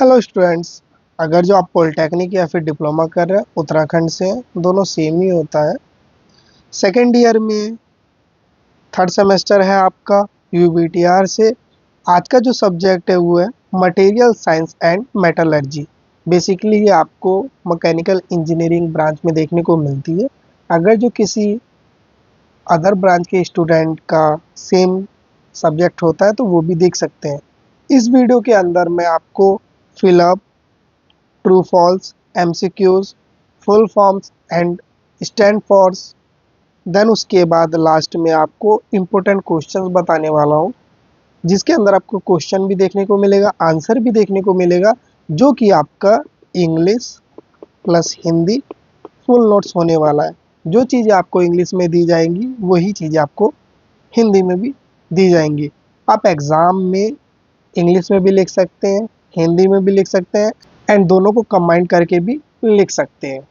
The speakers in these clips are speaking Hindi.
Hello students. अगर जो आप पॉलिटेक्निक या फिर डिप्लोमा कर रहे हैं उत्तराखंड से हैं, दोनों सेम ही होता है। सेकेंड ईयर में थर्ड सेमेस्टर है आपका यूबीटीआर से। आज का जो सब्जेक्ट है वो है material science and metallurgy. Basically ये आपको मैकेनिकल इंजीनियरिंग ब्रांच में देखने को मिलती है। अगर जो किसी अदर ब्रांच के स्टूडेंट का सेम सब्जेक्ट होता है तो वो भी देख सकते हैं। इस वीडियो के अंदर मैं आपको fill up, true false, MCQs, full forms and stand for, then उसके बाद लास्ट में आपको इम्पोर्टेंट क्वेश्चंस बताने वाला हूँ, जिसके अंदर आपको क्वेश्चन भी देखने को मिलेगा, आंसर भी देखने को मिलेगा, जो कि आपका English plus Hindi full notes होने वाला है। जो चीज़ें आपको इंग्लिश में दी जाएंगी वही चीज़ें आपको हिंदी में भी दी जाएंगी। आप एग्ज़ाम में इंग्लिश में भी लिख सकते हैं, हिंदी में भी लिख सकते हैं एंड दोनों को कंबाइन करके भी लिख सकते हैं।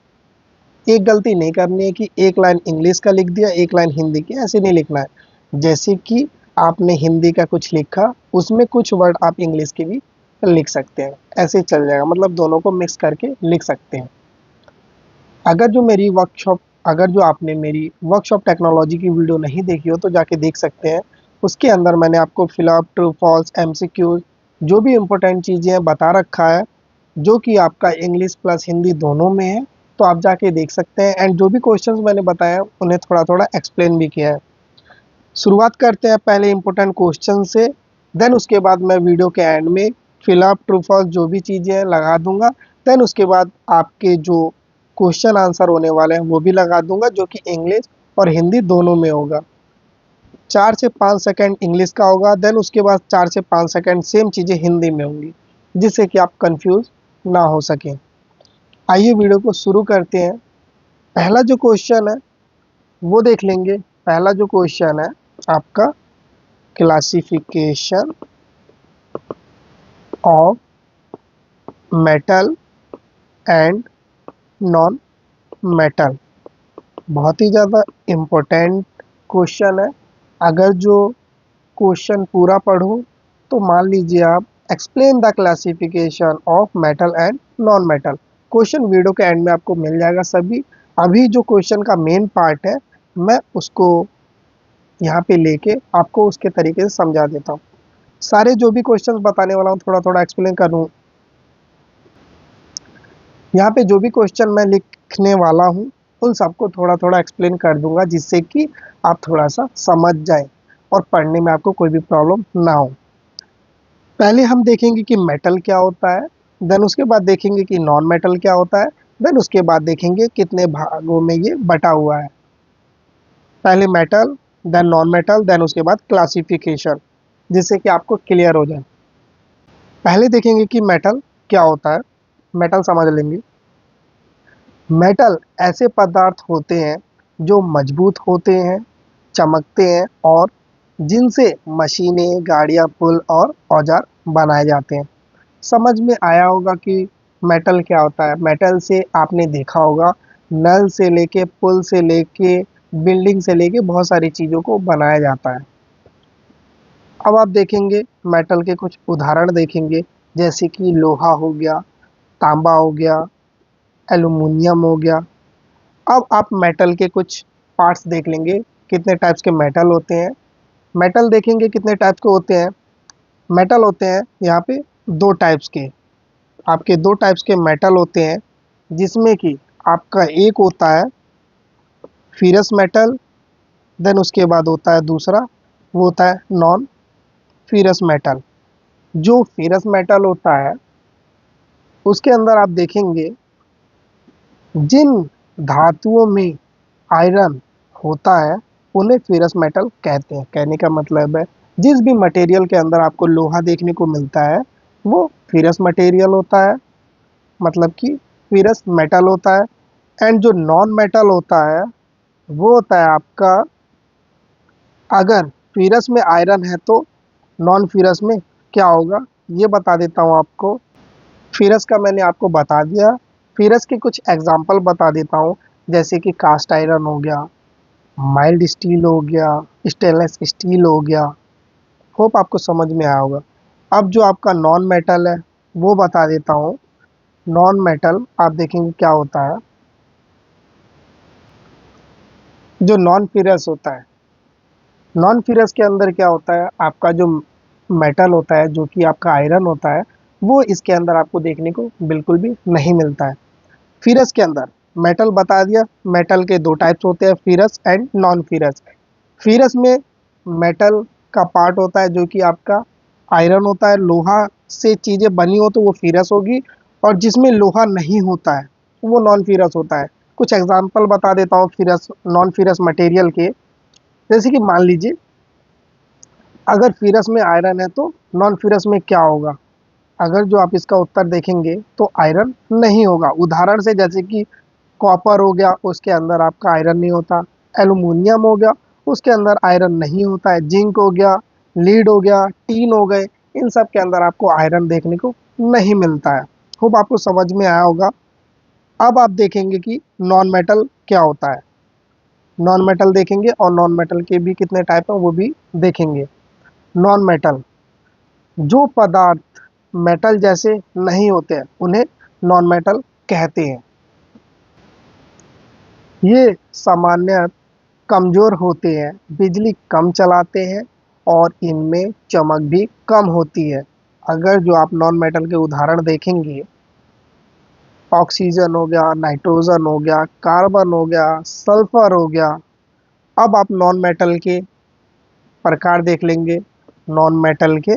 एक गलती नहीं करनी है कि एक लाइन इंग्लिश का लिख दिया, एक लाइन हिंदी की, ऐसे नहीं लिखना है। जैसे कि आपने हिंदी का कुछ लिखा, उसमें कुछ वर्ड आप इंग्लिश के भी लिख सकते हैं, ऐसे ही चल जाएगा। मतलब दोनों को मिक्स करके लिख सकते हैं। अगर जो आपने मेरी वर्कशॉप टेक्नोलॉजी की वीडियो नहीं देखी हो तो जाके देख सकते हैं। उसके अंदर मैंने आपको फिलअप, ट्रू फॉल्स, एमसीक्यूज, जो भी इम्पोर्टेंट चीज़ें हैं बता रखा है, जो कि आपका इंग्लिश प्लस हिंदी दोनों में है। तो आप जाके देख सकते हैं एंड जो भी क्वेश्चंस मैंने बताया उन्हें थोड़ा थोड़ा एक्सप्लेन भी किया है। शुरुआत करते हैं पहले इम्पोर्टेंट क्वेश्चन से, देन उसके बाद मैं वीडियो के एंड में फिलअप, ट्रू फॉल्स जो भी चीज़ें हैं लगा दूंगा। देन उसके बाद आपके जो क्वेश्चन आंसर होने वाले हैं वो भी लगा दूंगा, जो कि इंग्लिश और हिंदी दोनों में होगा। 4 से 5 सेकंड इंग्लिश का होगा, देन उसके बाद 4 से 5 सेकंड सेम चीज़ें हिंदी में होंगी, जिससे कि आप कंफ्यूज ना हो सकें। आइए वीडियो को शुरू करते हैं। पहला जो क्वेश्चन है वो देख लेंगे। पहला जो क्वेश्चन है आपका classification of metal and non metal. बहुत ही ज़्यादा इम्पोर्टेंट क्वेश्चन है। अगर जो क्वेश्चन पूरा पढ़ो तो मान लीजिए आप explain the classification of metal and non metal. Question video के एंड में आपको मिल जाएगा सभी। अभी जो क्वेश्चन का मेन पार्ट है मैं उसको यहाँ पे लेके आपको उसके तरीके से समझा देता हूँ। सारे जो भी क्वेश्चंस बताने वाला हूँ थोड़ा थोड़ा एक्सप्लेन करूँ। यहाँ पे जो भी क्वेश्चन मैं लिखने वाला हूँ उन सबको थोड़ा थोड़ा एक्सप्लेन कर दूंगा, जिससे कि आप थोड़ा सा समझ जाएं और पढ़ने में आपको कोई भी प्रॉब्लम ना हो। पहले हम देखेंगे कि मेटल क्या होता है, देन उसके बाद देखेंगे कि नॉन मेटल क्या होता है, देन उसके बाद देखेंगे कितने भागों में ये बटा हुआ है। पहले metal, then non metal, then उसके बाद क्लासिफिकेशन, जिससे कि आपको क्लियर हो जाए। पहले देखेंगे कि मेटल क्या होता है। मेटल समझ लेंगे। मेटल ऐसे पदार्थ होते हैं जो मजबूत होते हैं, चमकते हैं और जिनसे मशीनें, गाड़ियाँ, पुल और औजार बनाए जाते हैं। समझ में आया होगा कि मेटल क्या होता है। मेटल से आपने देखा होगा नल से लेके, पुल से लेके, बिल्डिंग से लेके बहुत सारी चीज़ों को बनाया जाता है। अब आप देखेंगे मेटल के कुछ उदाहरण देखेंगे, जैसे कि लोहा हो गया, तांबा हो गया, एल्युमिनियम हो गया। अब आप मेटल के कुछ पार्ट्स देख लेंगे, कितने टाइप्स के मेटल होते हैं। मेटल देखेंगे कितने टाइप्स के होते हैं। मेटल होते हैं यहाँ पे दो टाइप्स के। आपके दो टाइप्स के मेटल होते हैं, जिसमें कि आपका एक होता है फेरस मेटल, देन उसके बाद होता है दूसरा, वो होता है नॉन फेरस मेटल। जो फेरस मेटल होता है उसके अंदर आप देखेंगे जिन धातुओं में आयरन होता है उन्हें फेरस मेटल कहते हैं। कहने का मतलब है जिस भी मटेरियल के अंदर आपको लोहा देखने को मिलता है वो फेरस मटेरियल होता है, मतलब कि फेरस मेटल होता है। एंड जो नॉन मेटल होता है वो होता है आपका, अगर फेरस में आयरन है तो नॉन फेरस में क्या होगा ये बता देता हूँ आपको। फेरस का मैंने आपको बता दिया। फेरस के कुछ एग्जांपल बता देता हूँ, जैसे कि कास्ट आयरन हो गया, माइल्ड स्टील हो गया, स्टेनलेस स्टील हो गया। होप आपको समझ में आया होगा। अब जो आपका नॉन मेटल है वो बता देता हूँ। नॉन मेटल आप देखेंगे क्या होता है। जो नॉन फिरस होता है, नॉन फिरस के अंदर क्या होता है, आपका जो मेटल होता है जो कि आपका आयरन होता है, वो इसके अंदर आपको देखने को बिल्कुल भी नहीं मिलता है। फिरस के अंदर मेटल बता दिया, मेटल के दो टाइप्स होते हैं, फिरस एंड नॉन फिरस। फिरस में मेटल का पार्ट होता है जो कि आपका आयरन होता है, लोहा से चीज़ें बनी हो तो वो फिरस होगी, और जिसमें लोहा नहीं होता है वो नॉन फिरस होता है। कुछ एग्जांपल बता देता हूँ फिरस नॉन फिरस मटेरियल के। जैसे कि मान लीजिए, अगर फिरस में आयरन है तो नॉन फिरस में क्या होगा। अगर जो आप इसका उत्तर देखेंगे तो आयरन नहीं होगा। उदाहरण से जैसे कि कॉपर हो गया, उसके अंदर आपका आयरन नहीं होता। एल्युमिनियम हो गया, उसके अंदर आयरन नहीं होता है। जिंक हो गया, लीड हो गया, टीन हो गए, इन सब के अंदर आपको आयरन देखने को नहीं मिलता है। होप आपको समझ में आया होगा। अब आप देखेंगे कि नॉन मेटल क्या होता है। नॉन मेटल देखेंगे और नॉन मेटल के भी कितने टाइप है वो भी देखेंगे। नॉन मेटल, जो पदार्थ मेटल जैसे नहीं होते हैं उन्हें नॉन मेटल कहते हैं। ये सामान्यतः कमजोर होते हैं, बिजली कम चलाते हैं और इनमें चमक भी कम होती है। अगर जो आप नॉन मेटल के उदाहरण देखेंगे, ऑक्सीजन हो गया, नाइट्रोजन हो गया, कार्बन हो गया, सल्फर हो गया। अब आप नॉन मेटल के प्रकार देख लेंगे, नॉन मेटल के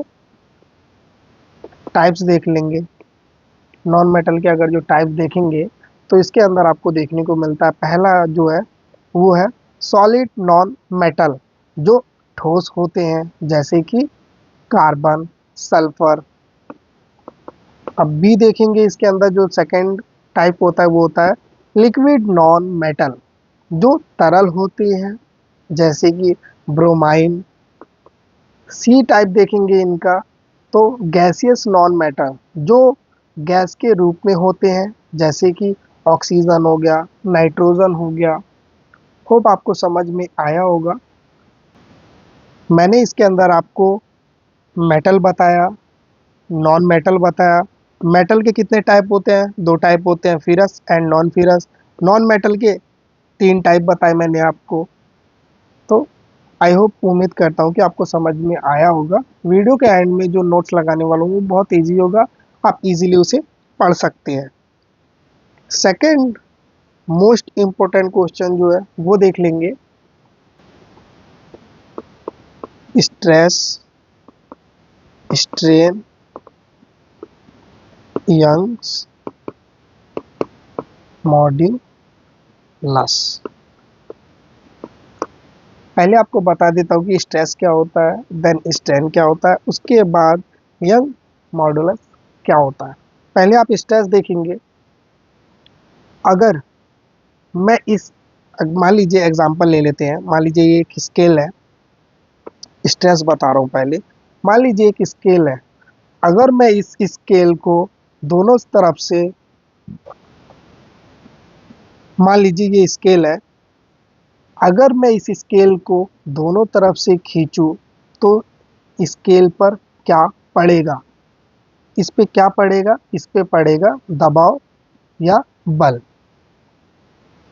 टाइप्स देख लेंगे। नॉन मेटल के अगर जो टाइप देखेंगे तो इसके अंदर आपको देखने को मिलता है, पहला जो है वो है सॉलिड नॉन मेटल, जो ठोस होते हैं जैसे कि कार्बन, सल्फर। अब बी देखेंगे, इसके अंदर जो सेकंड टाइप होता है वो होता है लिक्विड नॉन मेटल, जो तरल होते हैं जैसे कि ब्रोमाइन। सी टाइप देखेंगे इनका तो गैसियस नॉन मेटल, जो गैस के रूप में होते हैं जैसे कि ऑक्सीजन हो गया, नाइट्रोजन हो गया। होप आपको समझ में आया होगा। मैंने इसके अंदर आपको मेटल बताया, नॉन मेटल बताया। मेटल के कितने टाइप होते हैं, दो टाइप होते हैं, फिरस एंड नॉन फिरस। नॉन मेटल के तीन टाइप बताए मैंने आपको। तो आई होप, उम्मीद करता हूँ कि आपको समझ में आया होगा। वीडियो के एंड में जो नोट्स लगाने वाला हूँ वो बहुत ईजी होगा, आप इजीली उसे पढ़ सकते हैं। सेकंड मोस्ट इम्पोर्टेंट क्वेश्चन जो है वो देख लेंगे, स्ट्रेस, स्ट्रेन, यंग्स मॉड्यूलस। पहले आपको बता देता हूँ कि स्ट्रेस क्या होता है, देन स्ट्रेन क्या होता है, उसके बाद यंग मॉडुलस क्या होता है। पहले आप स्ट्रेस देखेंगे। अगर मैं इस मान लीजिए एग्जांपल ले लेते हैं, मान लीजिए ये एक स्केल है, स्ट्रेस बता रहा हूँ पहले। मान लीजिए एक स्केल है, अगर मैं इस स्केल को दोनों तरफ से, मान लीजिए ये स्केल है, अगर मैं इस स्केल को दोनों तरफ से खींचूं तो स्केल पर क्या पड़ेगा, इस पे क्या पड़ेगा, इस पे पड़ेगा दबाव या बल।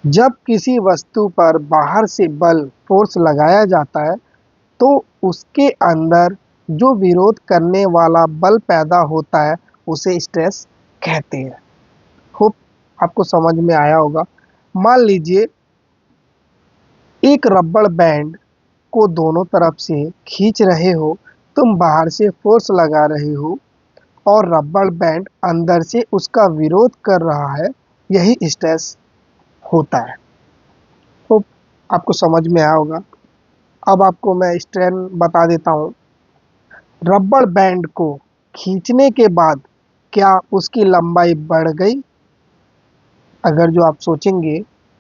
जब किसी वस्तु पर बाहर से बल फोर्स लगाया जाता है तो उसके अंदर जो विरोध करने वाला बल पैदा होता है उसे स्ट्रेस कहते हैं। होप आपको समझ में आया होगा। मान लीजिए एक रबड़ बैंड को दोनों तरफ से खींच रहे हो, तुम बाहर से फोर्स लगा रहे हो और रबड़ बैंड अंदर से उसका विरोध कर रहा है, यही स्ट्रेस होता है। होप आपको समझ में आया होगा। अब आपको मैं स्ट्रेन बता देता हूँ। रबड़ बैंड को खींचने के बाद क्या उसकी लंबाई बढ़ गई। अगर जो आप सोचेंगे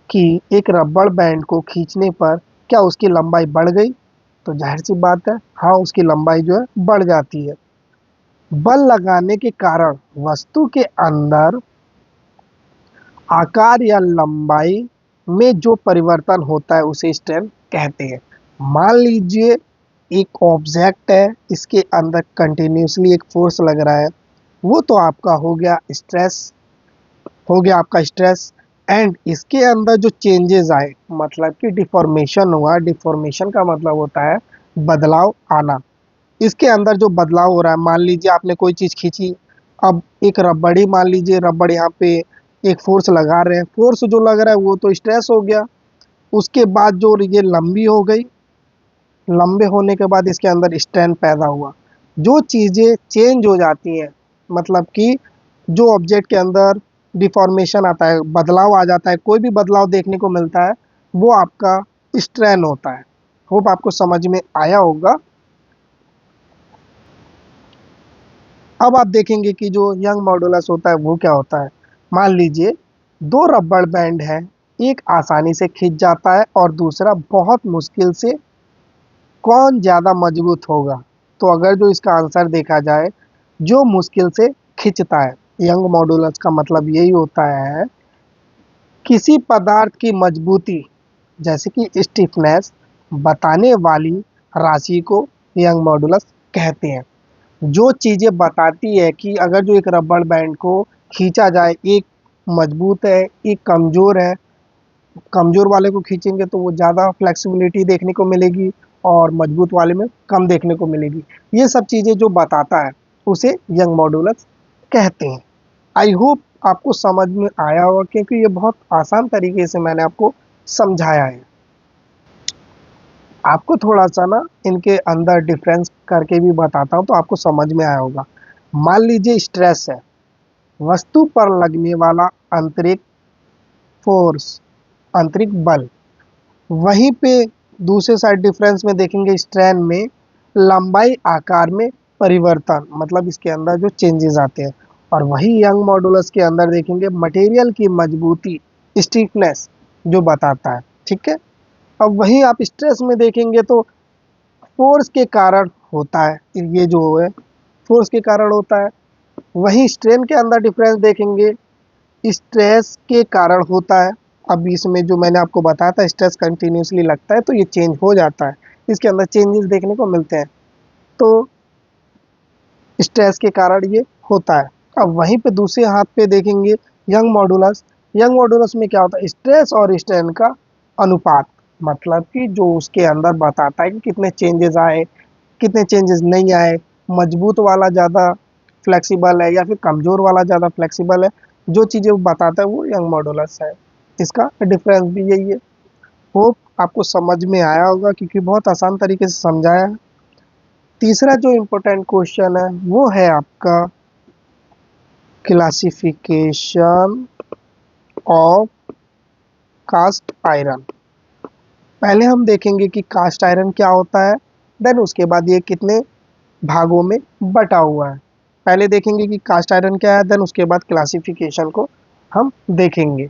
कि एक रबड़ बैंड को खींचने पर क्या उसकी लंबाई बढ़ गई, तो जाहिर सी बात है हाँ, उसकी लंबाई जो है बढ़ जाती है। बल लगाने के कारण वस्तु के अंदर आकार या लंबाई में जो परिवर्तन होता है उसे स्ट्रेन कहते हैं। मान लीजिए एक ऑब्जेक्ट है, इसके अंदर कंटिन्यूसली एक फोर्स लग रहा है, वो तो आपका हो गया स्ट्रेस, एंड इसके अंदर जो चेंजेस आए मतलब कि डिफॉर्मेशन हुआ। डिफॉर्मेशन का मतलब होता है बदलाव आना। इसके अंदर जो बदलाव हो रहा है, मान लीजिए आपने कोई चीज़ खींची, अब एक रबड़ी, मान लीजिए रबड़ यहाँ पे एक फोर्स लगा रहे हैं, फोर्स जो लग रहा है वो तो स्ट्रेस हो गया। उसके बाद जो ये लंबी हो गई, लंबे होने के बाद इसके अंदर स्ट्रेन पैदा हुआ। जो चीज़ें चेंज हो जाती हैं मतलब कि जो ऑब्जेक्ट के अंदर डिफॉर्मेशन आता है, बदलाव आ जाता है, कोई भी बदलाव देखने को मिलता है, वो आपका स्ट्रेन होता है। होप आपको समझ में आया होगा। अब आप देखेंगे कि जो यंग मॉडुलस होता है वो क्या होता है। मान लीजिए दो रबड़ बैंड है, एक आसानी से खिंच जाता है और दूसरा बहुत मुश्किल से। कौन ज़्यादा मजबूत होगा? तो अगर जो इसका आंसर देखा जाए, जो मुश्किल से खिंचता है। यंग मॉडुलस का मतलब यही होता है किसी पदार्थ की मजबूती जैसे कि स्टिफनेस बताने वाली राशि को यंग मॉडुलस कहते हैं। जो चीज़ें बताती है कि अगर जो एक रबड़ बैंड को खींचा जाए, एक मजबूत है, एक कमज़ोर है। कमज़ोर वाले को खींचेंगे तो वो ज़्यादा फ्लेक्सिबिलिटी देखने को मिलेगी और मजबूत वाले में कम देखने को मिलेगी। ये सब चीज़ें जो बताता है उसे यंग मॉडुलस कहते हैं। आई होप आपको समझ में आया होगा क्योंकि ये बहुत आसान तरीके से मैंने आपको समझाया है। आपको थोड़ा-सा ना इनके अंदर डिफ़रेंस करके भी बताता हूँ तो आपको समझ में आया होगा। मान लीजिए स्ट्रेस है, वस्तु पर लगने वाला आंतरिक फ़ोर्स, आंतरिक बल। वहीं पे दूसरे साइड डिफरेंस में देखेंगे स्ट्रेन में लंबाई आकार में परिवर्तन मतलब इसके अंदर जो चेंजेस आते हैं। और वही यंग मॉडुलस के अंदर देखेंगे मटेरियल की मजबूती, स्टिफनेस जो बताता है। ठीक है। अब वहीं आप स्ट्रेस में देखेंगे तो फोर्स के कारण होता है, ये जो है फोर्स के कारण होता है। वहीं स्ट्रेन के अंदर डिफरेंस देखेंगे, स्ट्रेस के कारण होता है। अब इसमें जो मैंने आपको बताया था स्ट्रेस कंटिन्यूसली लगता है तो ये चेंज हो जाता है, इसके अंदर चेंजेस देखने को मिलते हैं। तो स्ट्रेस के कारण ये होता है। अब वहीं पे दूसरे हाथ पे देखेंगे यंग मॉडुलस। यंग मॉडुलस में क्या होता है, स्ट्रेस और स्ट्रेन का अनुपात मतलब कि जो उसके अंदर बताता है कि कितने चेंजेस आए, कितने चेंजेस नहीं आए, मजबूत वाला ज़्यादा फ्लेक्सिबल है या फिर कमज़ोर वाला ज़्यादा फ्लेक्सिबल है। जो चीज़ें वो बताता है वो यंग मॉडुलस है। इसका डिफरेंस भी यही है। होप आपको समझ में आया होगा क्योंकि बहुत आसान तरीके से समझाया है। तीसरा जो इम्पोर्टेंट क्वेश्चन है वो है आपका क्लासिफिकेशन ऑफ कास्ट आयरन। पहले हम देखेंगे कि कास्ट आयरन क्या होता है, देन उसके बाद ये कितने भागों में बटा हुआ है। पहले देखेंगे कि कास्ट आयरन क्या है, देन उसके बाद क्लासिफिकेशन को हम देखेंगे।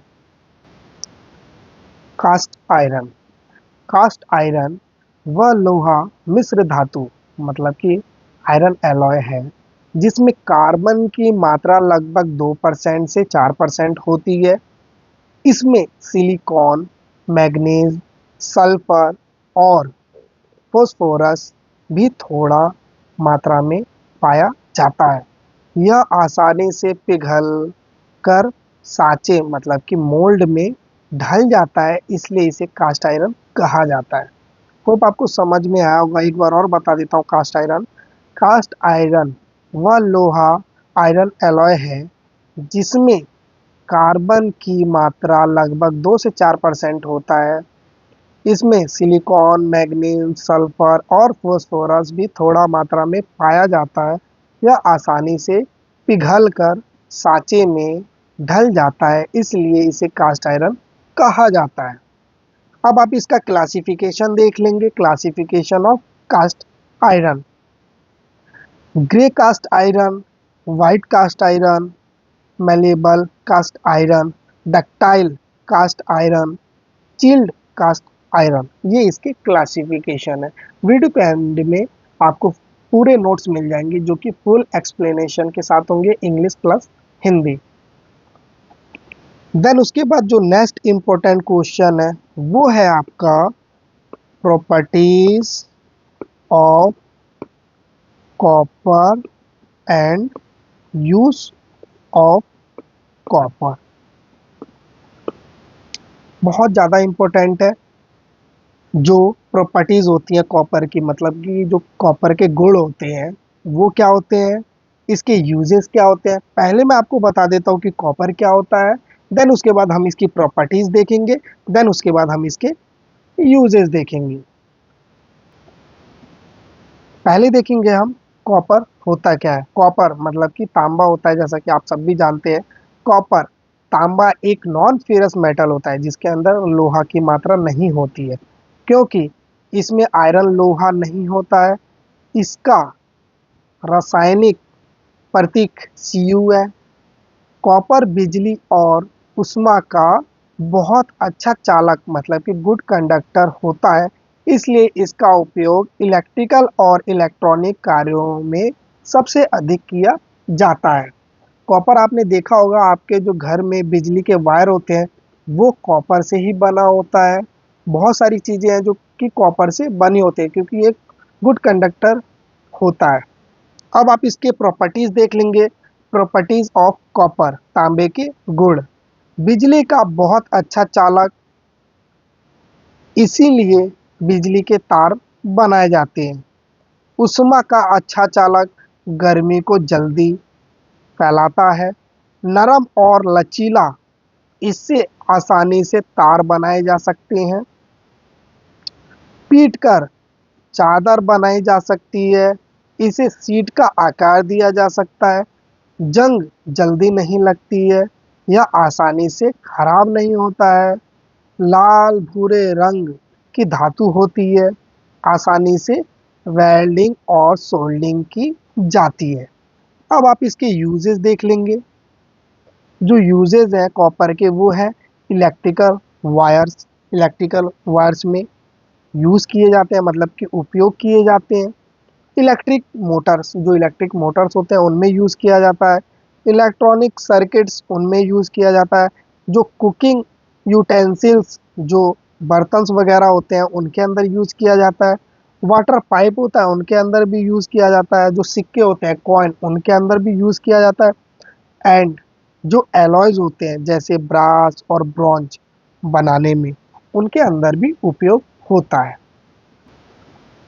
कास्ट आयरन, कास्ट आयरन वह लोहा मिश्र धातु मतलब कि आयरन एलॉय है जिसमें कार्बन की मात्रा लगभग 2% से 4% होती है। इसमें सिलिकॉन, मैग्नीज, सल्फर और फास्फोरस भी थोड़ा मात्रा में पाया जाता है। यह आसानी से पिघल कर साँचे मतलब कि मोल्ड में ढल जाता है, इसलिए इसे कास्ट आयरन कहा जाता है। होप आपको समझ में आया होगा। एक बार और बता देता हूँ कास्ट आयरन। कास्ट आयरन वह लोहा आयरन एलॉय है जिसमें कार्बन की मात्रा लगभग 2 से 4% होता है। इसमें सिलिकॉन, मैग्नीज, सल्फर और फास्फोरस भी थोड़ा मात्रा में पाया जाता है। यह आसानी से पिघलकर साँचे में ढल जाता है, इसलिए इसे कास्ट आयरन कहा जाता है। अब आप इसका क्लासिफिकेशन देख लेंगे। Classification of cast iron, grey cast iron, white cast iron, malleable cast iron, ductile cast iron, chilled cast iron, ये इसके क्लासिफिकेशन है। वीडियो के एंड में आपको पूरे नोट्स मिल जाएंगे जो कि फुल एक्सप्लेनेशन के साथ होंगे, इंग्लिश प्लस हिंदी। देन उसके बाद जो नेक्स्ट इम्पोर्टेंट क्वेश्चन है वो है आपका properties of copper and use of copper बहुत ज़्यादा इम्पोर्टेंट है। जो प्रॉपर्टीज होती हैं कॉपर की, मतलब कि जो कॉपर के गुण होते हैं वो क्या होते हैं, इसके यूजेस क्या होते हैं, पहले मैं आपको बता देता हूँ कि कॉपर क्या होता है। देन उसके बाद हम इसकी प्रॉपर्टीज देखेंगे। देन उसके बाद हम इसके यूजेस देखेंगे। पहले देखेंगे हम कॉपर होता क्या है। कॉपर मतलब कि तांबा होता है, जैसा कि आप सब भी जानते हैं। कॉपर तांबा एक नॉन फेरस मेटल होता है जिसके अंदर लोहा की मात्रा नहीं होती है, क्योंकि इसमें आयरन लोहा नहीं होता है। इसका रासायनिक प्रतीक Cu है। कॉपर बिजली और ऊष्मा का बहुत अच्छा चालक मतलब कि गुड कंडक्टर होता है, इसलिए इसका उपयोग इलेक्ट्रिकल और इलेक्ट्रॉनिक कार्यों में सबसे अधिक किया जाता है। कॉपर आपने देखा होगा, आपके जो घर में बिजली के वायर होते हैं वो कॉपर से ही बना होता है। बहुत सारी चीज़ें हैं जो कि कॉपर से बनी होती है, क्योंकि एक गुड कंडक्टर होता है। अब आप इसके प्रॉपर्टीज देख लेंगे। प्रॉपर्टीज ऑफ कॉपर, तांबे के गुण। बिजली का बहुत अच्छा चालक, इसीलिए बिजली के तार बनाए जाते हैं। ऊष्मा का अच्छा चालक, गर्मी को जल्दी फैलाता है। नरम और लचीला, इससे आसानी से तार बनाए जा सकते हैं। पीट कर चादर बनाई जा सकती है। इसे सीट का आकार दिया जा सकता है। जंग जल्दी नहीं लगती है। यह आसानी से खराब नहीं होता है। लाल भूरे रंग की धातु होती है। आसानी से वेल्डिंग और सोल्डिंग की जाती है। अब आप इसके यूजेस देख लेंगे। जो यूजेस हैं कॉपर के वो है इलेक्ट्रिकल वायर्स। इलेक्ट्रिकल वायर्स में यूज़ किए जाते हैं, मतलब कि उपयोग किए जाते हैं। इलेक्ट्रिक मोटर्स, जो इलेक्ट्रिक मोटर्स होते हैं उनमें यूज़ किया जाता है। इलेक्ट्रॉनिक सर्किट्स, उनमें यूज़ किया जाता है। जो कुकिंग यूटेंसिल्स, जो बर्तन वगैरह होते हैं उनके अंदर यूज़ किया जाता है। वाटर पाइप होता है उनके अंदर भी यूज़ किया जाता है। जो सिक्के होते हैं कॉइन, उनके अंदर भी यूज़ किया जाता है। एंड जो एलॉयज होते हैं जैसे ब्रास और ब्रॉन्ज बनाने में, उनके अंदर भी उपयोग होता है।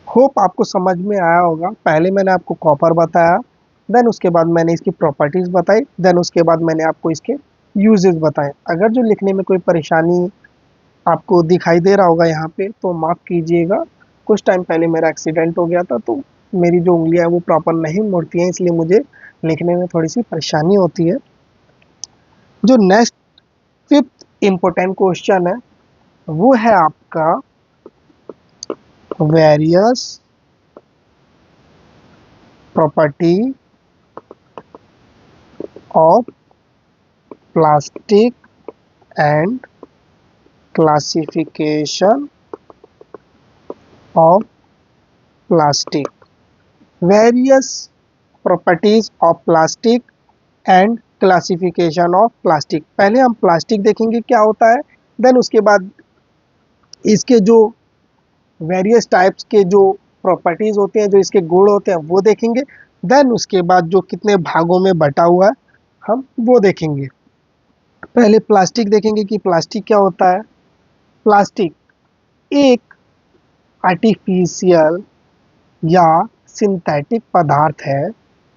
होप आपको समझ में आया होगा। पहले मैंने आपको कॉपर बताया, देन उसके बाद मैंने इसकी प्रॉपर्टीज़ बताई, देन उसके बाद मैंने आपको इसके यूजेस बताए। अगर जो लिखने में कोई परेशानी आपको दिखाई दे रहा होगा यहाँ पे तो माफ़ कीजिएगा। कुछ टाइम पहले मेरा एक्सीडेंट हो गया था, तो मेरी जो उंगलियां हैं वो प्रॉपर नहीं मुड़ती हैं, इसलिए मुझे लिखने में थोड़ी सी परेशानी होती है। जो नेक्स्ट फिफ्थ इम्पोर्टेंट क्वेश्चन है वो है आपका various property of plastic and classification of plastic. Various properties of plastic and classification of plastic. पहले हम प्लास्टिक देखेंगे क्या होता है, देन उसके बाद इसके जो वेरियस टाइप्स के जो प्रॉपर्टीज होते हैं, जो इसके गुण होते हैं वो देखेंगे। देन उसके बाद जो कितने भागों में बटा हुआ है हम वो देखेंगे। पहले प्लास्टिक देखेंगे कि प्लास्टिक क्या होता है। प्लास्टिक एक आर्टिफिशियल या सिंथेटिक पदार्थ है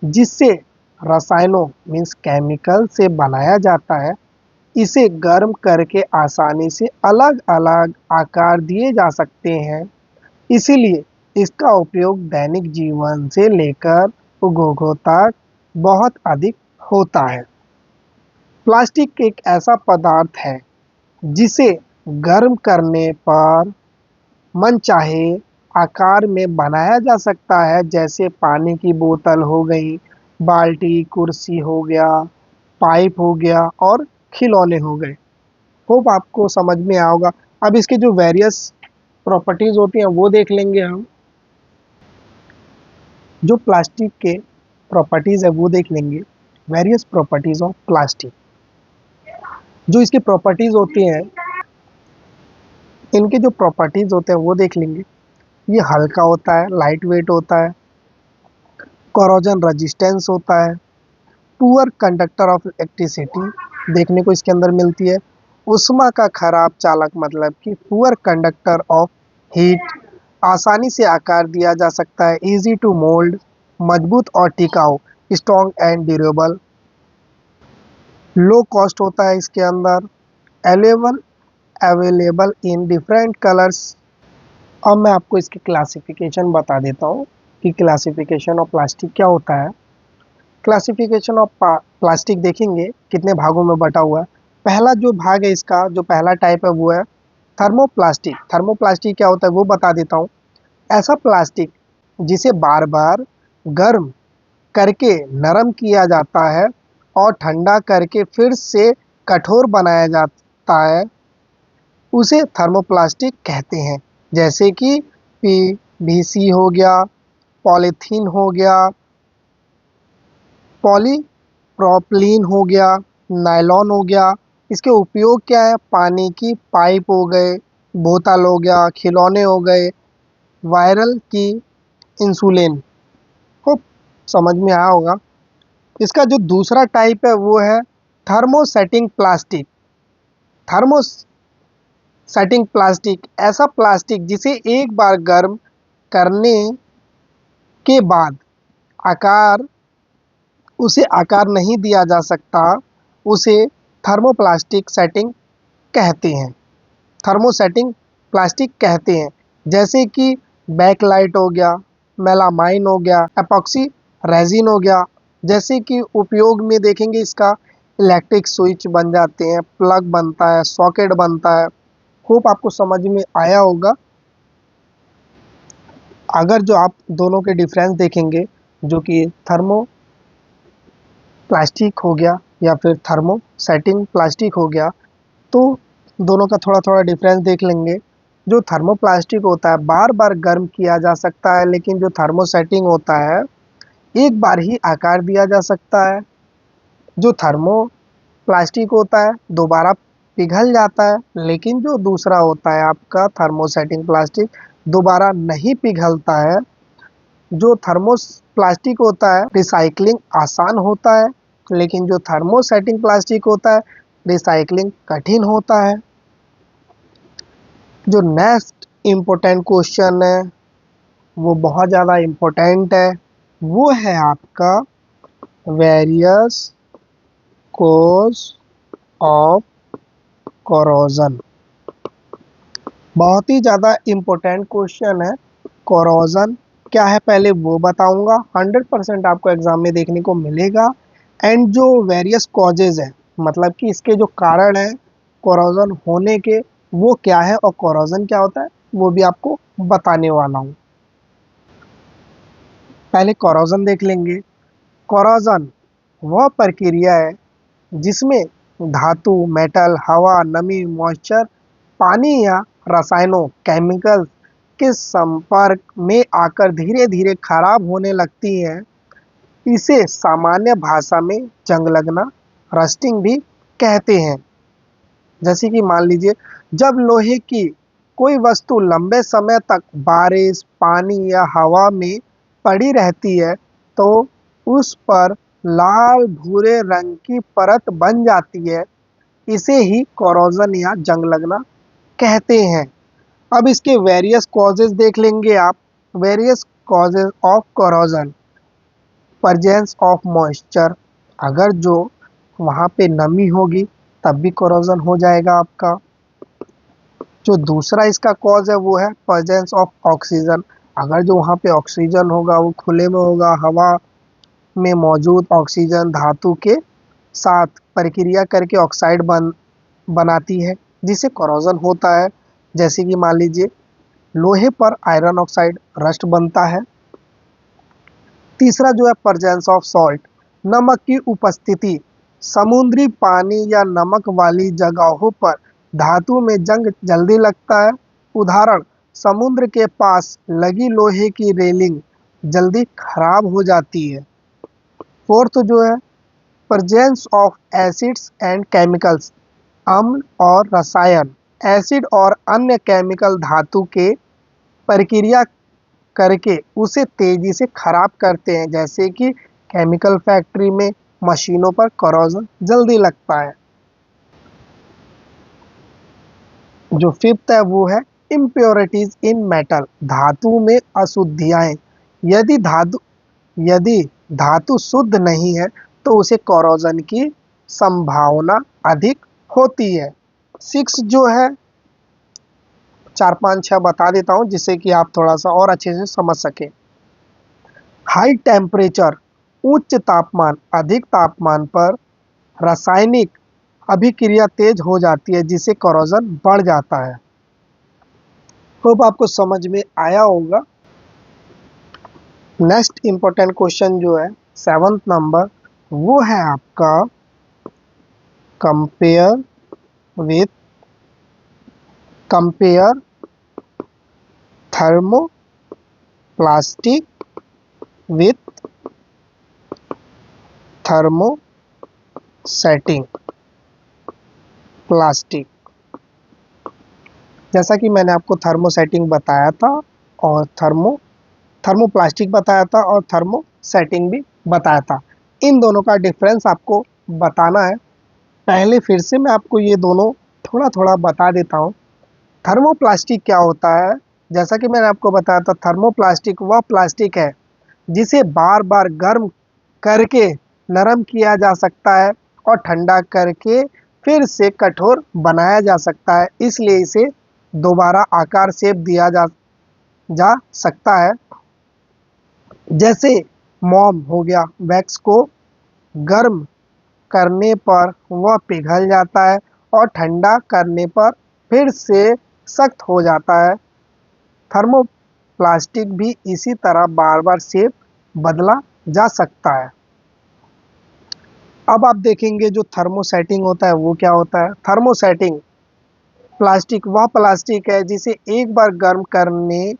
जिससे रसायनों मीन्स केमिकल से बनाया जाता है। इसे गर्म करके आसानी से अलग अलग आकार दिए जा सकते हैं, इसीलिए इसका उपयोग दैनिक जीवन से लेकर उद्योगों तक बहुत अधिक होता है। प्लास्टिक एक ऐसा पदार्थ है जिसे गर्म करने पर मनचाहे आकार में बनाया जा सकता है, जैसे पानी की बोतल हो गई, बाल्टी, कुर्सी हो गया, पाइप हो गया और खिलौने हो गए। होप आपको समझ में आया होगा। अब इसके जो वेरियस प्रॉपर्टीज होती हैं वो देख लेंगे हम। जो प्लास्टिक के प्रॉपर्टीज है वो देख लेंगे। वेरियस प्रॉपर्टीज ऑफ प्लास्टिक, जो इसकी प्रॉपर्टीज होती हैं, इनके जो प्रॉपर्टीज होते हैं वो देख लेंगे। ये हल्का होता है, लाइट वेट होता है, कोरोजन रेजिस्टेंस होता है, पुअर कंडक्टर ऑफ इलेक्ट्रिसिटी देखने को इसके अंदर मिलती है। उष्मा का खराब चालक मतलब कि पुअर कंडक्टर ऑफ हीट, आसानी से आकार दिया जा सकता है, इजी टू मोल्ड, मजबूत और टिकाऊ, strong and durable, low cost होता है इसके अंदर, available available in different colours. अब मैं आपको इसकी क्लासिफिकेशन बता देता हूँ कि क्लासिफिकेशन ऑफ प्लास्टिक क्या होता है। क्लासिफिकेशन ऑफ प्लास्टिक देखेंगे कितने भागों में बटा हुआ है। पहला जो भाग है इसका, जो पहला टाइप है वो है थर्मोप्लास्टिक। थर्मोप्लास्टिक क्या होता है वो बता देता हूँ। ऐसा प्लास्टिक जिसे बार बार गर्म करके नरम किया जाता है और ठंडा करके फिर से कठोर बनाया जाता है, उसे थर्मोप्लास्टिक कहते हैं। जैसे कि पीवीसी हो गया, पॉलीथीन हो गया, पॉलीप्रोपिलीन हो गया, नायलॉन हो गया। इसके उपयोग क्या है? पानी की पाइप हो गए, बोतल हो गया, खिलौने हो गए, वायरल की इंसुलिन को समझ में आया होगा। इसका जो दूसरा टाइप है वो है थर्मोसेटिंग प्लास्टिक। थर्मोसेटिंग प्लास्टिक ऐसा प्लास्टिक जिसे एक बार गर्म करने के बाद आकार उसे आकार नहीं दिया जा सकता, उसे थर्मोप्लास्टिक सेटिंग कहते हैं, थर्मोसेटिंग प्लास्टिक कहते हैं। जैसे कि बैकलाइट हो गया, मेलामाइन हो गया, एपॉक्सी रेजिन हो गया। जैसे कि उपयोग में देखेंगे इसका इलेक्ट्रिक स्विच बन जाते हैं, प्लग बनता है, सॉकेट बनता है। होप आपको समझ में आया होगा। अगर जो आप दोनों के डिफरेंस देखेंगे, जो कि थर्मो प्लास्टिक हो गया या फिर थर्मोसेटिंग प्लास्टिक हो गया, तो दोनों का थोड़ा थोड़ा डिफरेंस देख लेंगे। जो थर्मोप्लास्टिक होता है बार बार गर्म किया जा सकता है, लेकिन जो थर्मोसेटिंग होता है एक बार ही आकार दिया जा सकता है। जो थर्मोप्लास्टिक होता है दोबारा पिघल जाता है, लेकिन जो दूसरा होता है आपका थर्मोसेटिंग प्लास्टिक दोबारा नहीं पिघलता है। जो थर्मोस प्लास्टिक होता है रिसाइकलिंग आसान होता है, लेकिन जो थर्मोसेटिंग प्लास्टिक होता है रिसाइकलिंग कठिन होता है। जो नेक्स्ट इम्पोर्टेंट क्वेश्चन है वो बहुत ज़्यादा इम्पोर्टेंट है, वो है आपका वेरियस कॉज ऑफ कोरोजन। बहुत ही ज़्यादा इम्पोर्टेंट क्वेश्चन है। कोरोजन क्या है पहले वो बताऊंगा, 100% आपको एग्जाम में देखने को मिलेगा। एंड जो वेरियस कॉजेज है मतलब कि इसके जो कारण है कोरोजन होने के, वो क्या है और कोरोजन क्या होता है वो भी आपको बताने वाला हूँ। पहले कोरोजन देख लेंगे। कोरोजन वह प्रक्रिया है जिसमें धातु, मेटल, हवा, नमी, मॉइस्चर, पानी या रसायनों केमिकल्स के संपर्क में आकर धीरे धीरे खराब होने लगती हैं। इसे सामान्य भाषा में जंग लगना, रस्टिंग भी कहते हैं। जैसे कि मान लीजिए जब लोहे की कोई वस्तु लंबे समय तक बारिश, पानी या हवा में पड़ी रहती है तो उस पर लाल भूरे रंग की परत बन जाती है। इसे ही कोरोजन या जंग लगना कहते हैं। अब इसके वेरियस कॉजेज देख लेंगे आप। Various causes of corrosion, presence of moisture, अगर जो वहाँ पे नमी होगी तब भी कोरोजन हो जाएगा आपका। जो दूसरा इसका कॉज है वो है प्रेजेंस ऑफ ऑक्सीजन, अगर जो वहाँ पे ऑक्सीजन होगा वो खुले में होगा, हवा में मौजूद ऑक्सीजन धातु के साथ प्रक्रिया करके ऑक्साइड बनाती है जिससे कोरोजन होता है। जैसे कि मान लीजिए लोहे पर आयरन ऑक्साइड रस्ट बनता है। तीसरा जो है प्रेजेंस ऑफ सॉल्ट, नमक की उपस्थिति, समुद्री पानी या नमक वाली जगहों पर धातु में जंग जल्दी लगता है। उदाहरण, समुद्र के पास लगी लोहे की रेलिंग जल्दी खराब हो जाती है। फोर्थ जो है presence of acids and chemicals, अम्ल और रसायन, एसिड और अन्य केमिकल धातु के प्रक्रिया करके उसे तेजी से खराब करते हैं। जैसे कि केमिकल फैक्ट्री में मशीनों पर करोजन जल्दी लगता है। जो फिफ्थ है वो है इम्प्योरिटीज इन मेटल, धातु में अशुद्धियां। यदि धातु यदि धातु शुद्ध नहीं है तो उसे कोरोजन की संभावना अधिक होती है। सिक्स जो है, चार पाँच छः बता देता हूँ जिससे कि आप थोड़ा सा और अच्छे से समझ सके। हाई टेम्परेचर, उच्च तापमान, अधिक तापमान पर रासायनिक अभिक्रिया तेज हो जाती है जिससे कोरोजन बढ़ जाता है। होप आपको समझ में आया होगा। नेक्स्ट इंपॉर्टेंट क्वेश्चन जो है सेवंथ नंबर, वो है आपका compare with compare thermoplastic with thermosetting plastic. जैसा कि मैंने आपको थर्मोसेटिंग बताया था और थर्मोप्लास्टिक बताया था और थर्मोसेटिंग भी बताया था। इन दोनों का डिफरेंस आपको बताना है। पहले फिर से मैं आपको ये दोनों थोड़ा थोड़ा बता देता हूँ। थर्मोप्लास्टिक क्या होता है? जैसा कि मैंने आपको बताया था, थर्मोप्लास्टिक वह प्लास्टिक है जिसे बार बार गर्म करके नरम किया जा सकता है और ठंडा करके फिर से कठोर बनाया जा सकता है, इसलिए इसे दोबारा आकार शेप दिया जा सकता है। जैसे मोम हो गया, वैक्स को गर्म करने पर वह पिघल जाता है और ठंडा करने पर फिर से सख्त हो जाता है। थर्मोप्लास्टिक भी इसी तरह बार बार शेप बदला जा सकता है। अब आप देखेंगे जो थर्मोसेटिंग होता है वो क्या होता है। थर्मोसेटिंग प्लास्टिक वह प्लास्टिक है जिसे एक बार गर्म करने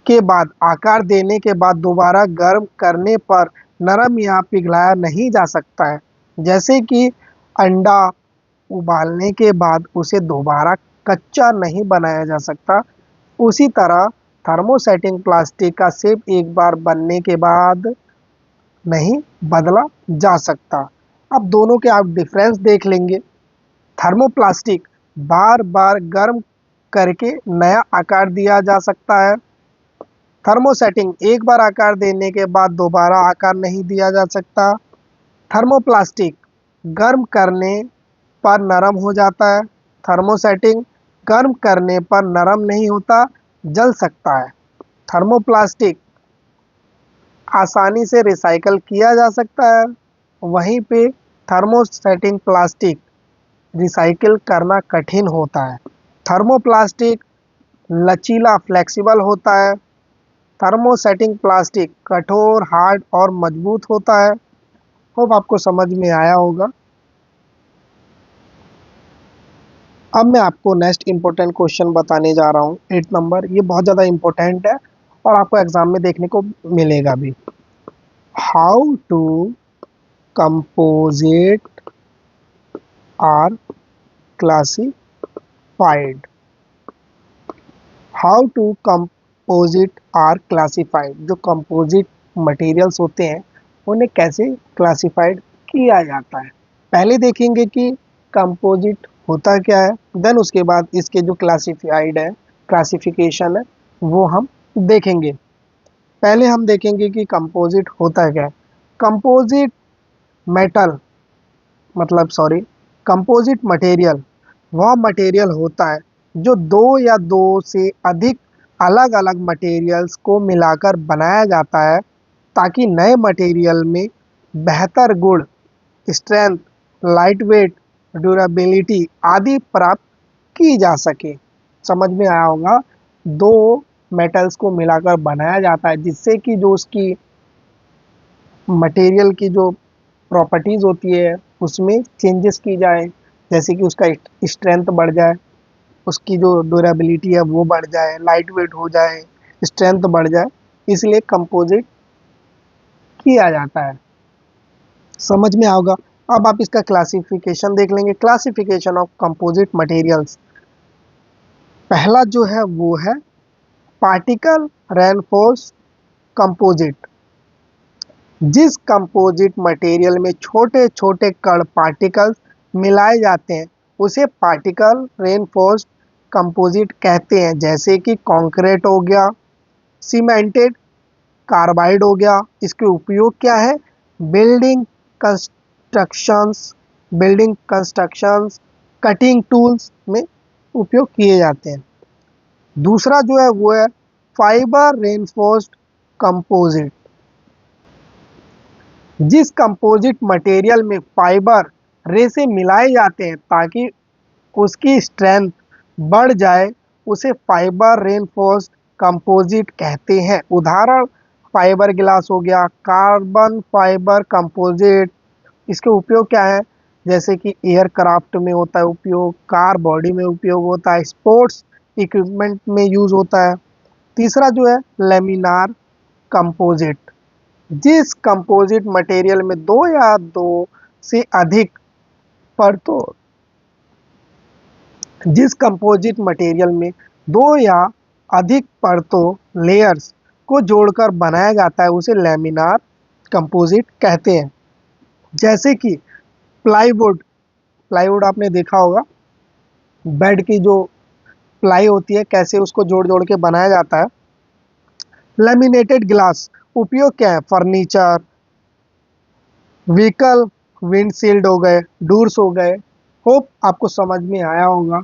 के बाद, आकार देने के बाद दोबारा गर्म करने पर नरम या पिघलाया नहीं जा सकता है। जैसे कि अंडा उबालने के बाद उसे दोबारा कच्चा नहीं बनाया जा सकता, उसी तरह थर्मोसेटिंग प्लास्टिक का शेप एक बार बनने के बाद नहीं बदला जा सकता। अब दोनों के आप डिफरेंस देख लेंगे। थर्मोप्लास्टिक बार बार गर्म करके नया आकार दिया जा सकता है। थर्मोसेटिंग एक बार आकार देने के बाद दोबारा आकार नहीं दिया जा सकता। थर्मोप्लास्टिक गर्म करने पर नरम हो जाता है। थर्मोसेटिंग गर्म करने पर नरम नहीं होता, जल सकता है। थर्मोप्लास्टिक आसानी से रिसाइकल किया जा सकता है, वहीं पे थर्मोसेटिंग प्लास्टिक रिसाइकिल करना कठिन होता है। थर्मोप्लास्टिक लचीला फ्लेक्सिबल होता है। थर्मोसेटिंग प्लास्टिक कठोर, हार्ड और मजबूत होता है। होप आपको समझ में आया होगा। अब मैं आपको नेक्स्ट इम्पोर्टेंट क्वेश्चन बताने जा रहा हूँ, 8 नंबर। ये बहुत ज़्यादा इम्पोर्टेंट है और आपको एग्जाम में देखने को मिलेगा भी। How to composite are classified. How to composite are classified. जो कंपोजिट मटेरियल्स होते हैं उन्हें कैसे क्लासिफाइड किया जाता है। पहले देखेंगे कि कंपोजिट होता क्या है, देन उसके बाद इसके जो क्लासिफाइड है, क्लासिफिकेशन है, वो हम देखेंगे। पहले हम देखेंगे कि कंपोजिट होता क्या है। कंपोजिट मेटल मतलब सॉरी कंपोजिट मटेरियल वह मटेरियल होता है जो दो या दो से अधिक अलग अलग मटेरियल्स को मिलाकर बनाया जाता है ताकि नए मटेरियल में बेहतर गुण, स्ट्रेंथ, लाइट वेट, ड्यूरेबिलिटी आदि प्राप्त की जा सके। समझ में आया होगा। दो मेटल्स को मिलाकर बनाया जाता है जिससे कि जो उसकी मटेरियल की जो प्रॉपर्टीज़ होती है उसमें चेंजेस की जाए, जैसे कि उसका स्ट्रेंथ बढ़ जाए, उसकी जो ड्यूरेबिलिटी है वो बढ़ जाए, लाइट वेट हो जाए, स्ट्रेंथ बढ़ जाए, इसलिए कंपोजिट किया जाता है। समझ में आओगा। अब आप इसका क्लासिफिकेशन देख लेंगे। क्लासिफिकेशन ऑफ कंपोजिट मटेरियल्स, पहला जो है वो है पार्टिकल रेनफोर्स कंपोजिट। जिस कंपोजिट मटेरियल में छोटे छोटे कण पार्टिकल्स मिलाए जाते हैं उसे पार्टिकल रेनफोर्स्ड कंपोजिट कहते हैं, जैसे कि कंक्रीट हो गया, सीमेंटेड कार्बाइड हो गया। इसके उपयोग क्या है? Building constructions building constructions cutting tools में उपयोग किए जाते हैं। दूसरा जो है वो है फाइबर रेनफोर्स्ड कंपोजिट। जिस कंपोजिट मटेरियल में फाइबर रेसे मिलाए जाते हैं ताकि उसकी स्ट्रेंथ बढ़ जाए उसे फाइबर रेनफोर्स्ड कंपोजिट कहते हैं। उदाहरण फाइबर ग्लास हो गया, कार्बन फाइबर कंपोजिट। इसके उपयोग क्या है? जैसे कि एयरक्राफ्ट में होता है उपयोग, कार बॉडी में उपयोग होता है, स्पोर्ट्स इक्विपमेंट में यूज होता है। तीसरा जो है लेमिनार कंपोजिट। जिस कंपोजिट मटेरियल में दो या दो से अधिक परतों जिस कंपोजिट मटेरियल में दो या अधिक परतों लेयर्स को जोड़कर बनाया जाता है उसे लैमिनार कंपोजिट कहते हैं। जैसे कि प्लाईवुड प्लाईवुड आपने देखा होगा, बेड की जो प्लाई होती है कैसे उसको जोड़ जोड़ के बनाया जाता है। लैमिनेटेड ग्लास उपयोग क्या है? फर्नीचर, व्हीकल विंडशील्ड हो गए, डोर्स हो गए। होप आपको समझ में आया होगा।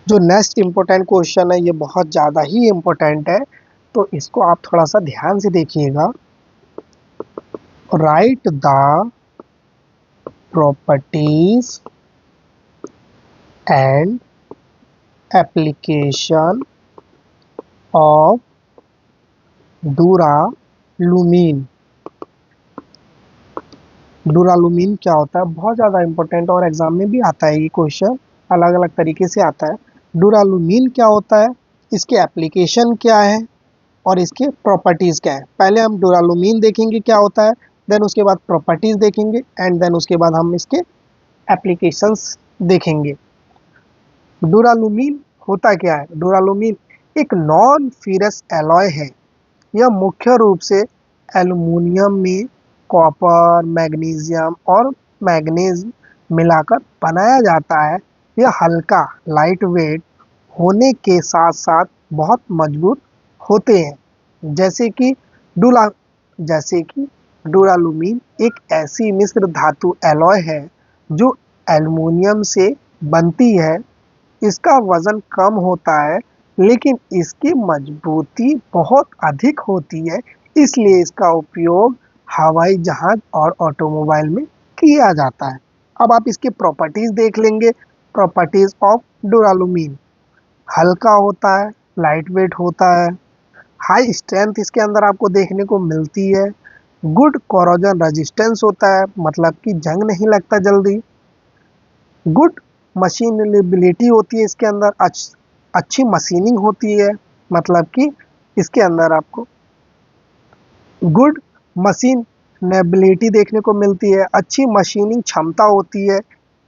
जो नेक्स्ट इम्पोर्टेंट क्वेश्चन है ये बहुत ज़्यादा ही इम्पोर्टेंट है, तो इसको आप थोड़ा सा ध्यान से देखिएगा। Write the properties and application of duralumin. Duralumin क्या होता है? बहुत ज़्यादा इम्पोर्टेंट और एग्जाम में भी आता है ये क्वेश्चन, अलग अलग तरीके से आता है। डूरालुमीन क्या होता है, इसके एप्लीकेशन क्या है और इसके प्रॉपर्टीज़ क्या है। पहले हम डूरालुमीन देखेंगे क्या होता है, देन उसके बाद प्रॉपर्टीज़ देखेंगे एंड देन उसके बाद हम इसके एप्लीकेशंस देखेंगे। डूरालुमीन होता क्या है? डूरालुमीन एक नॉन फेरस एलॉय है। यह मुख्य रूप से एल्युमिनियम में कॉपर, मैग्नीशियम और मैंगनीज मिलाकर बनाया जाता है। यह हल्का लाइट वेट होने के साथ साथ बहुत मजबूत होते हैं। जैसे कि डूरालुमीन एक ऐसी मिश्र धातु एलॉय है जो एल्युमिनियम से बनती है। इसका वजन कम होता है लेकिन इसकी मजबूती बहुत अधिक होती है, इसलिए इसका उपयोग हवाई जहाज और ऑटोमोबाइल में किया जाता है। अब आप इसके प्रॉपर्टीज देख लेंगे। प्रॉपर्टीज ऑफ डूरालुमीन: हल्का होता है, लाइट वेट होता है, हाई स्ट्रेंथ इसके अंदर आपको देखने को मिलती है, गुड कोरोजन रेजिस्टेंस होता है, मतलब कि जंग नहीं लगता जल्दी, गुड मशीनेबिलिटी होती है इसके अंदर, अच्छी मशीनिंग होती है, मतलब कि इसके अंदर आपको गुड मशीनेबिलिटी देखने को मिलती है, अच्छी मशीनिंग क्षमता होती है।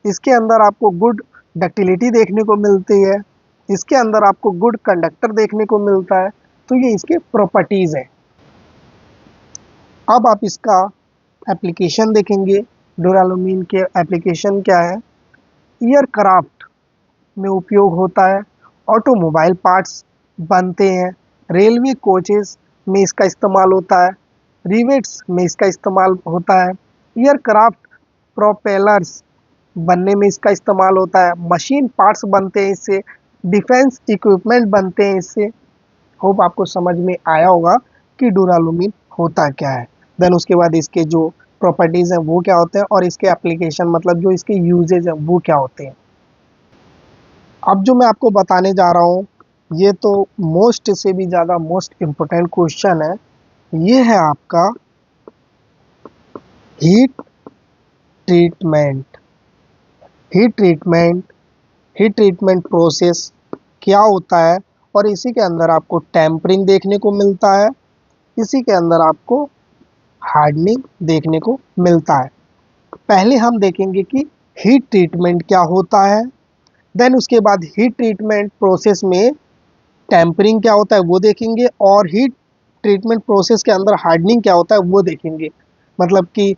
इसके अंदर आपको गुड डक्टिलिटी देखने को मिलती है। इसके अंदर आपको गुड कंडक्टर देखने को मिलता है। तो ये इसके प्रॉपर्टीज़ हैं। अब आप इसका एप्लीकेशन देखेंगे। डूरालुमीन के एप्लीकेशन क्या है? एयरक्राफ्ट में उपयोग होता है, ऑटोमोबाइल पार्ट्स बनते हैं, रेलवे कोचेस में इसका इस्तेमाल होता है, रिवेट्स में इसका इस्तेमाल होता है, एयरक्राफ्ट प्रोपेलर्स बनने में इसका इस्तेमाल होता है, मशीन पार्ट्स बनते हैं इससे, डिफेंस इक्विपमेंट बनते हैं इससे। होप आपको समझ में आया होगा कि डूरालुमीन होता क्या है। देन उसके बाद इसके जो प्रॉपर्टीज़ हैं वो क्या होते हैं और इसके एप्लीकेशन मतलब जो इसके यूजेज हैं वो क्या होते हैं। अब जो मैं आपको बताने जा रहा हूँ ये तो मोस्ट से भी ज़्यादा मोस्ट इम्पोर्टेंट क्वेश्चन है। ये है आपका heat treatment. Heat treatment heat treatment process क्या होता है और इसी के अंदर आपको टेम्परिंग देखने को मिलता है, इसी के अंदर आपको हार्डनिंग देखने को मिलता है। पहले हम देखेंगे कि हीट ट्रीटमेंट क्या होता है, देन उसके बाद हीट ट्रीटमेंट प्रोसेस में टेम्परिंग क्या होता है वो देखेंगे, और हीट ट्रीटमेंट प्रोसेस के अंदर हार्डनिंग क्या होता है वो देखेंगे। मतलब कि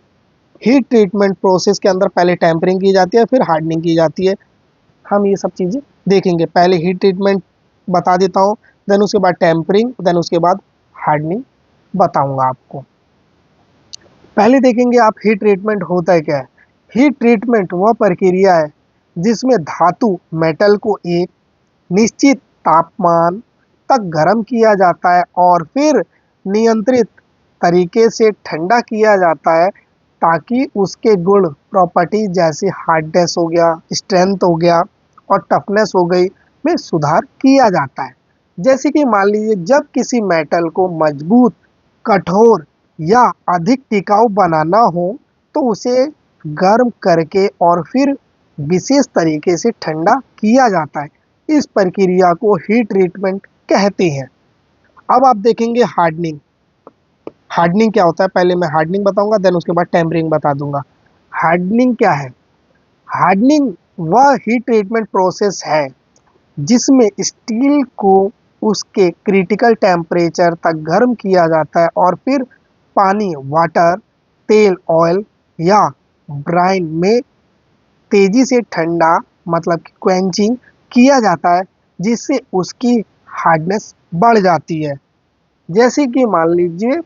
हीट ट्रीटमेंट प्रोसेस के अंदर पहले टेम्परिंग की जाती है, फिर हार्डनिंग की जाती है। हम ये सब चीज़ें देखेंगे। पहले हीट ट्रीटमेंट बता देता हूँ, देन उसके बाद टेम्परिंग, देन उसके बाद हार्डनिंग बताऊंगा आपको। पहले देखेंगे आप हीट ट्रीटमेंट होता है क्या है। हीट ट्रीटमेंट वह प्रक्रिया है जिसमें धातु मेटल को एक निश्चित तापमान तक गर्म किया जाता है और फिर नियंत्रित तरीके से ठंडा किया जाता है, ताकि उसके गुण प्रॉपर्टी जैसे हार्डनेस हो गया, स्ट्रेंथ हो गया और टफनेस हो गई में सुधार किया जाता है। जैसे कि मान लीजिए जब किसी मेटल को मजबूत, कठोर या अधिक टिकाऊ बनाना हो तो उसे गर्म करके और फिर विशेष तरीके से ठंडा किया जाता है। इस प्रक्रिया को हीट ट्रीटमेंट कहते हैं। अब आप देखेंगे हार्डनिंग। हार्डनिंग क्या होता है, पहले मैं हार्डनिंग बताऊंगा, देन उसके बाद टेम्परिंग बता दूंगा। हार्डनिंग क्या है? हार्डनिंग वह हीट ट्रीटमेंट प्रोसेस है जिसमें स्टील को उसके क्रिटिकल टेम्परेचर तक गर्म किया जाता है और फिर पानी, वाटर, तेल, ऑयल या ब्राइन में तेजी से ठंडा, मतलब कि क्वेंचिंग किया जाता है, जिससे उसकी हार्डनेस बढ़ जाती है। जैसे कि मान लीजिए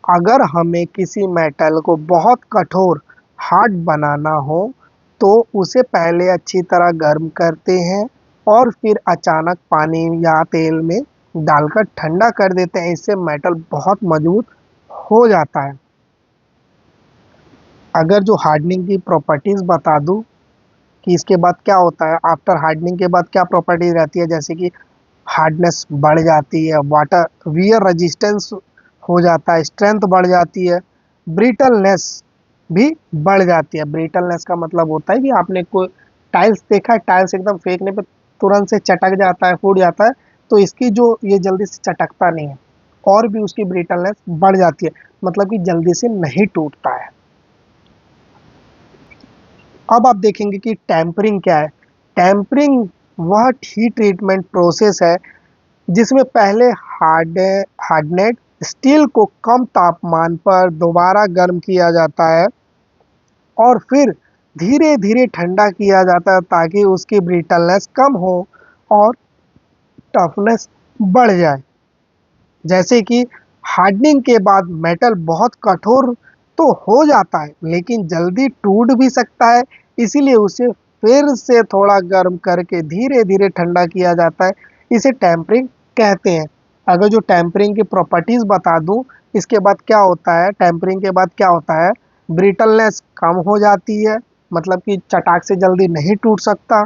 अगर हमें किसी मेटल को बहुत कठोर, हार्ड बनाना हो तो उसे पहले अच्छी तरह गर्म करते हैं और फिर अचानक पानी या तेल में डालकर ठंडा कर देते हैं। इससे मेटल बहुत मजबूत हो जाता है। अगर जो हार्डनिंग की प्रॉपर्टीज बता दूं कि इसके बाद क्या होता है, आफ्टर हार्डनिंग के बाद क्या प्रॉपर्टीज रहती है, जैसे कि हार्डनेस बढ़ जाती है, वाटर वियर रेजिस्टेंस हो जाता है, स्ट्रेंथ बढ़ जाती है, ब्रिटलनेस भी बढ़ जाती है। ब्रिटलनेस का मतलब होता है कि आपने कोई टाइल्स देखा है, टाइल्स एकदम फेंकने पे तुरंत से चटक जाता है, फूट जाता है, तो इसकी जो ये जल्दी से चटकता नहीं है और भी उसकी ब्रिटलनेस बढ़ जाती है, मतलब कि जल्दी से नहीं टूटता है। अब आप देखेंगे कि टेम्परिंग क्या है। टेम्परिंग वह हीट ट्रीटमेंट प्रोसेस है जिसमें पहले हार्डनेड स्टील को कम तापमान पर दोबारा गर्म किया जाता है और फिर धीरे धीरे ठंडा किया जाता है, ताकि उसकी ब्रिटलनेस कम हो और टफनेस बढ़ जाए। जैसे कि हार्डनिंग के बाद मेटल बहुत कठोर तो हो जाता है लेकिन जल्दी टूट भी सकता है, इसीलिए उसे फिर से थोड़ा गर्म करके धीरे धीरे ठंडा किया जाता है। इसे टेम्परिंग कहते हैं। अगर जो टेम्परिंग की प्रॉपर्टीज बता दूं, इसके बाद क्या होता है, टेम्परिंग के बाद क्या होता है, ब्रिटलनेस कम हो जाती है, मतलब कि चटाक से जल्दी नहीं टूट सकता,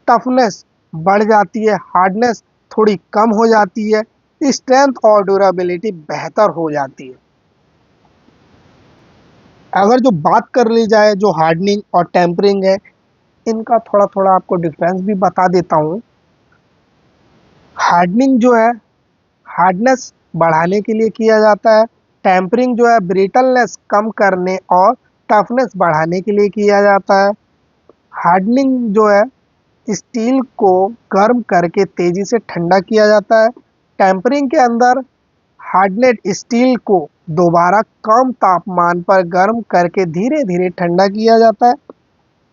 टफनेस बढ़ जाती है, हार्डनेस थोड़ी कम हो जाती है, स्ट्रेंथ और ड्यूरेबिलिटी बेहतर हो जाती है। अगर जो बात कर ली जाए जो हार्डनिंग और टेम्परिंग है, इनका थोड़ा थोड़ा आपको डिफरेंस भी बता देता हूँ। हार्डनिंग जो है हार्डनेस बढ़ाने के लिए किया जाता है। टेम्परिंग जो है ब्रिटलनेस कम करने और टफनेस बढ़ाने के लिए किया जाता है। हार्डनिंग जो है स्टील को गर्म करके तेजी से ठंडा किया जाता है। टेम्परिंग के अंदर हार्डनेड स्टील को दोबारा कम तापमान पर गर्म करके धीरे धीरे ठंडा किया जाता है।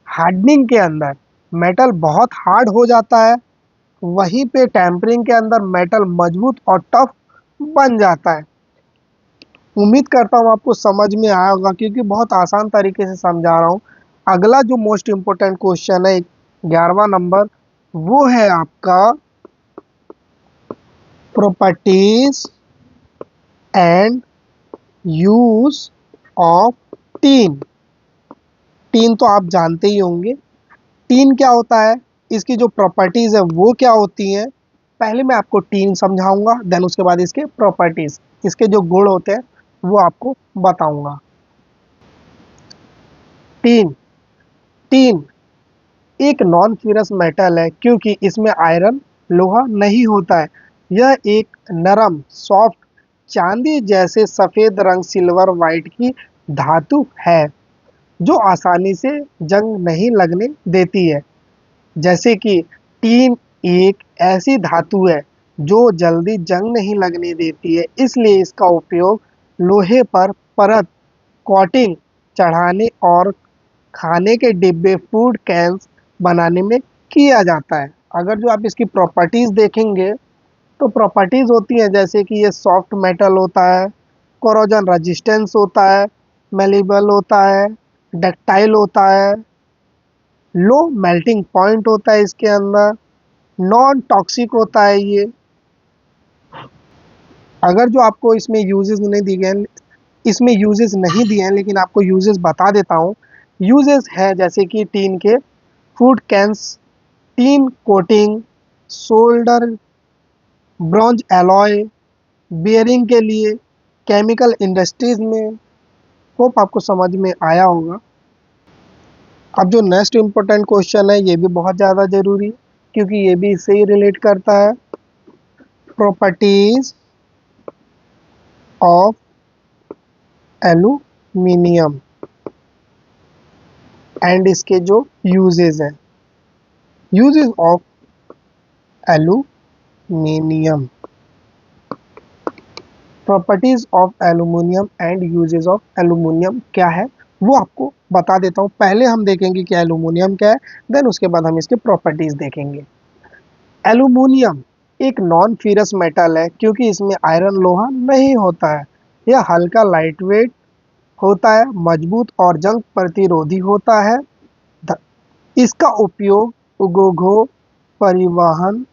हार्डनिंग के अंदर मेटल बहुत हार्ड हो जाता है, वहीं पे टेम्परिंग के अंदर मेटल मजबूत और टफ बन जाता है। उम्मीद करता हूँ आपको समझ में आया होगा, क्योंकि बहुत आसान तरीके से समझा रहा हूँ। अगला जो मोस्ट इम्पोर्टेंट क्वेश्चन है 11वां नंबर, वो है आपका properties and use of tin. Tin तो आप जानते ही होंगे। टीन क्या होता है, इसकी जो प्रॉपर्टीज है वो क्या होती हैं। पहले मैं आपको टीन समझाऊंगा, देन उसके बाद इसके प्रॉपर्टीज, इसके जो गुण होते हैं वो आपको बताऊंगा। टीन टीन एक नॉन फेरस मेटल है क्योंकि इसमें आयरन, लोहा नहीं होता है। यह एक नरम, सॉफ्ट, चांदी जैसे सफेद रंग, सिल्वर वाइट की धातु है जो आसानी से जंग नहीं लगने देती है। जैसे कि टीन एक ऐसी धातु है जो जल्दी जंग नहीं लगने देती है, इसलिए इसका उपयोग लोहे पर परत कोटिंग चढ़ाने और खाने के डिब्बे फूड कैंस बनाने में किया जाता है। अगर जो आप इसकी प्रॉपर्टीज देखेंगे तो प्रॉपर्टीज होती हैं जैसे कि ये सॉफ्ट मेटल होता है, कोरोजन रेजिस्टेंस होता है, मेलेबल होता है, डक्टाइल होता है, लो मेल्टिंग पॉइंट होता है इसके अंदर, नॉन टॉक्सिक होता है ये। अगर जो आपको इसमें यूजेस नहीं दिए गए, इसमें यूजेस नहीं दिए हैं लेकिन आपको यूजेस बता देता हूँ। यूजेस है जैसे कि टीन के food cans, tin coating, solder, bronze alloy, bearing के लिए, केमिकल इंडस्ट्रीज में। होप आपको समझ में आया होगा। अब जो नेक्स्ट इम्पोर्टेंट क्वेश्चन है ये भी बहुत ज़्यादा ज़रूरी है क्योंकि ये भी इससे ही रिलेट करता है। प्रॉपर्टीज ऑफ एल्यूमिनियम एंड इसके जो यूजेज हैं। Uses of aluminium, properties of aluminium and uses of aluminium क्या है वो आपको बता देता हूँ। पहले हम देखेंगे कि एल्यूमिनियम क्या है, देन उसके बाद हम इसके प्रॉपर्टीज देखेंगे। एल्यूमिनियम एक नॉन फेरस मेटल है क्योंकि इसमें आयरन लोहा नहीं होता है। यह हल्का लाइटवेट होता है, मजबूत और जंग प्रतिरोधी होता है। इसका उपयोग उद्योगों, परिवहन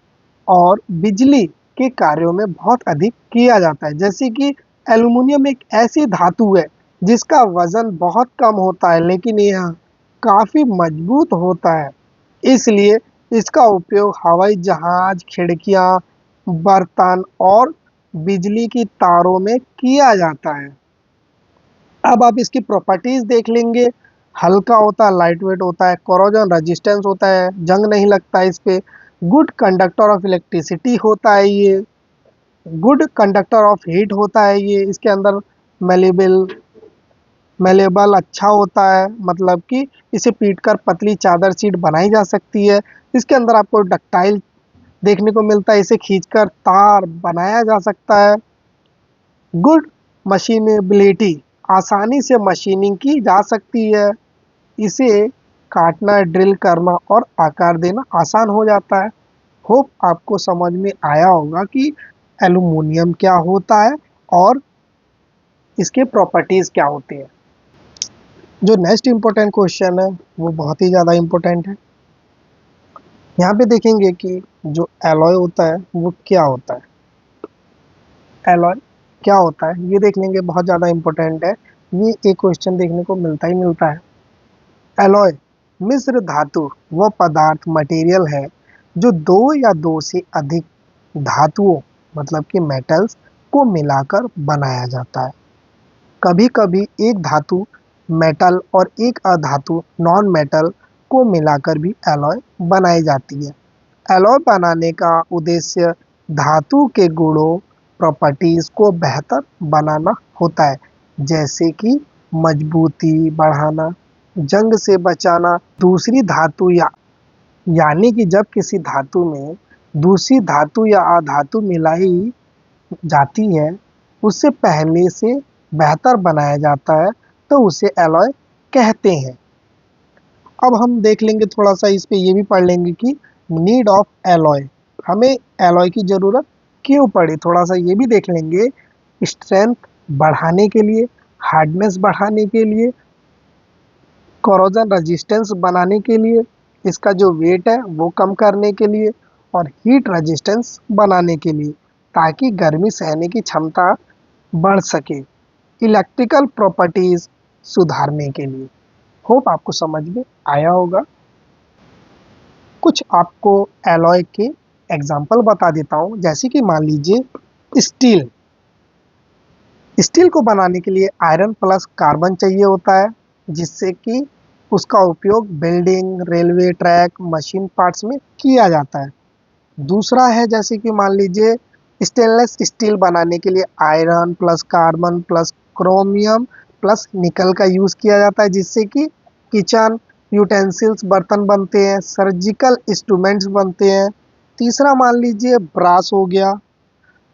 और बिजली के कार्यों में बहुत अधिक किया जाता है। जैसे कि एल्यूमिनियम एक ऐसी धातु है जिसका वजन बहुत कम होता है लेकिन यह काफ़ी मजबूत होता है, इसलिए इसका उपयोग हवाई जहाज, खिड़कियां, बर्तन और बिजली की तारों में किया जाता है। अब आप इसकी प्रॉपर्टीज देख लेंगे। हल्का होता है, लाइट वेट होता है, कोरोजन रेजिस्टेंस होता है, जंग नहीं लगता है इस पे, गुड कंडक्टर ऑफ इलेक्ट्रिसिटी होता है ये, गुड कंडक्टर ऑफ हीट होता है ये, इसके अंदर मेलेबल मेलेबल अच्छा होता है, मतलब कि इसे पीट कर पतली चादर सीट बनाई जा सकती है। इसके अंदर आपको डक्टाइल देखने को मिलता है, इसे खींचकर तार बनाया जा सकता है। गुड मशीनेबिलिटी, आसानी से मशीनिंग की जा सकती है। इसे काटना, ड्रिल करना और आकार देना आसान हो जाता है। होप आपको समझ में आया होगा कि एल्यूमिनियम क्या होता है और इसके प्रॉपर्टीज क्या होती है। जो नेक्स्ट इम्पोर्टेंट क्वेश्चन है वो बहुत ही ज़्यादा इम्पोर्टेंट है। यहाँ पे देखेंगे कि जो एलॉय होता है वो क्या होता है। एलॉय क्या होता है ये देख लेंगे, बहुत ज़्यादा इम्पोर्टेंट है। ये एक क्वेश्चन देखने को मिलता ही मिलता है। एलॉय मिश्र धातु वह पदार्थ मटेरियल है जो दो या दो से अधिक धातुओं, मतलब कि मेटल्स को मिलाकर बनाया जाता है। कभी कभी एक धातु मेटल और एक अधातु नॉन मेटल को मिलाकर भी एलॉय बनाई जाती है। एलॉय बनाने का उद्देश्य धातु के गुणों, प्रॉपर्टीज को बेहतर बनाना होता है, जैसे कि मजबूती बढ़ाना, जंग से बचाना। दूसरी धातु या यानी कि जब किसी धातु में दूसरी धातु या अधातु मिलाई जाती है, उससे पहले से बेहतर बनाया जाता है, तो उसे एलॉय कहते हैं। अब हम देख लेंगे थोड़ा सा इस पे ये भी पढ़ लेंगे कि नीड ऑफ एलॉय, हमें एलॉय की ज़रूरत क्यों पड़ी, थोड़ा सा ये भी देख लेंगे। स्ट्रेंथ बढ़ाने के लिए, हार्डनेस बढ़ाने के लिए, कोरोजन रेजिस्टेंस बनाने के लिए, इसका जो वेट है वो कम करने के लिए, और हीट रेजिस्टेंस बनाने के लिए ताकि गर्मी सहने की क्षमता बढ़ सके, इलेक्ट्रिकल प्रॉपर्टीज सुधारने के लिए। होप आपको समझ में आया होगा। कुछ आपको एलॉय के एग्जाम्पल बता देता हूँ, जैसे कि मान लीजिए स्टील। स्टील को बनाने के लिए आयरन प्लस कार्बन चाहिए होता है, जिससे कि उसका उपयोग building, railway track, machine parts में किया जाता है। दूसरा है जैसे कि मान लीजिए स्टेनलेस स्टील बनाने के लिए iron plus carbon plus chromium plus निकल का यूज़ किया जाता है, जिससे कि किचन यूटेंसिल्स, बर्तन बनते हैं, सर्जिकल इंस्ट्रूमेंट्स बनते हैं। तीसरा मान लीजिए ब्रास हो गया।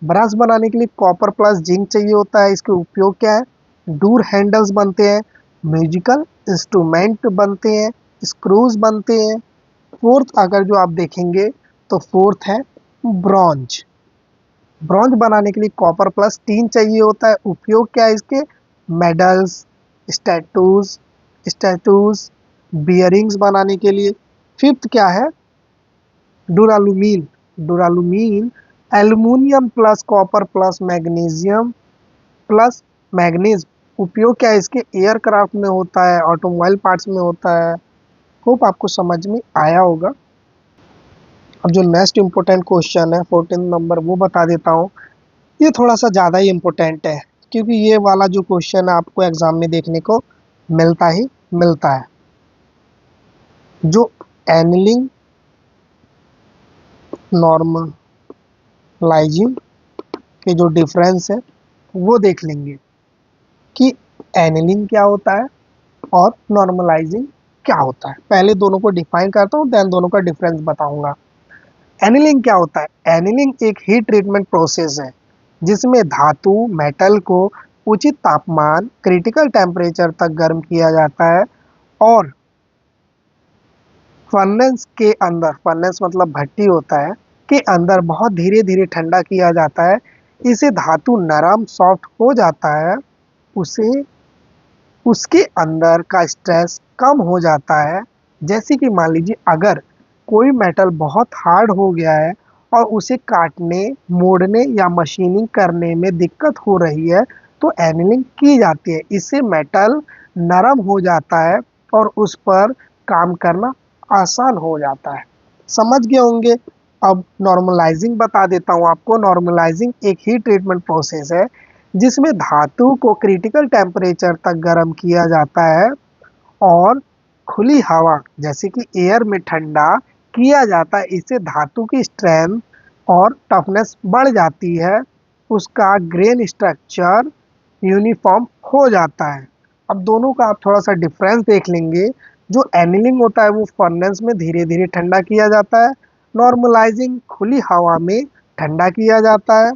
ब्रास बनाने के लिए कॉपर प्लस जिंक चाहिए होता है। इसके उपयोग क्या है? डोर हैंडल्स बनते हैं, म्यूजिकल इंस्ट्रूमेंट बनते हैं, स्क्रूज बनते हैं। फोर्थ अगर जो आप देखेंगे तो फोर्थ है ब्रॉन्ज। ब्रॉन्ज बनाने के लिए कॉपर प्लस टीन चाहिए होता है। उपयोग क्या है इसके? मेडल्स, स्टैटूज स्टैटूज बियरिंग्स बनाने के लिए। फिफ्थ क्या है? Duralumin. Duralumin aluminium plus copper plus magnesium plus manganese. उपयोग क्या है इसके? एयरक्राफ्ट में होता है, ऑटोमोबाइल पार्ट्स में होता है। होप आपको समझ में आया होगा। अब जो नेक्स्ट इम्पोर्टेंट क्वेश्चन है 14 नंबर, वो बता देता हूँ। ये थोड़ा सा ज़्यादा ही इम्पोर्टेंट है, क्योंकि ये वाला जो क्वेश्चन है आपको एग्जाम में देखने को मिलता ही मिलता है। जो एनिलिंग नॉर्मलाइजिंग के जो डिफरेंस है वो देख लेंगे कि एनिलिंग क्या होता है और नॉर्मलाइजिंग क्या होता है। पहले दोनों को डिफाइन करता हूँ, देन दोनों का डिफरेंस बताऊंगा। एनिलिंग क्या होता है? एनिलिंग एक हीट ट्रीटमेंट प्रोसेस है जिसमें धातु मेटल को उचित तापमान क्रिटिकल टेम्परेचर तक गर्म किया जाता है और फर्नेस के अंदर, फर्नेस मतलब भट्टी होता है, के अंदर बहुत धीरे धीरे ठंडा किया जाता है। इसे धातु नरम सॉफ्ट हो जाता है, उसे उसके अंदर का स्ट्रेस कम हो जाता है। जैसे कि मान लीजिए अगर कोई मेटल बहुत हार्ड हो गया है और उसे काटने, मोड़ने या मशीनिंग करने में दिक्कत हो रही है तो एनिलिंग की जाती है। इससे मेटल नरम हो जाता है और उस पर काम करना आसान हो जाता है। समझ गए होंगे। अब नॉर्मलाइजिंग बता देता हूँ आपको। नॉर्मलाइजिंग एक हीट ट्रीटमेंट प्रोसेस है जिसमें धातु को क्रिटिकल टेम्परेचर तक गर्म किया जाता है और खुली हवा जैसे कि एयर में ठंडा किया जाता है। इससे धातु की स्ट्रेंथ और टफनेस बढ़ जाती है, उसका ग्रेन स्ट्रक्चर यूनिफॉर्म हो जाता है। अब दोनों का आप थोड़ा सा डिफरेंस देख लेंगे। जो एनिलिंग होता है वो फर्नेस में धीरे धीरे ठंडा किया जाता है। नॉर्मलाइजिंग खुली हवा में ठंडा किया जाता है।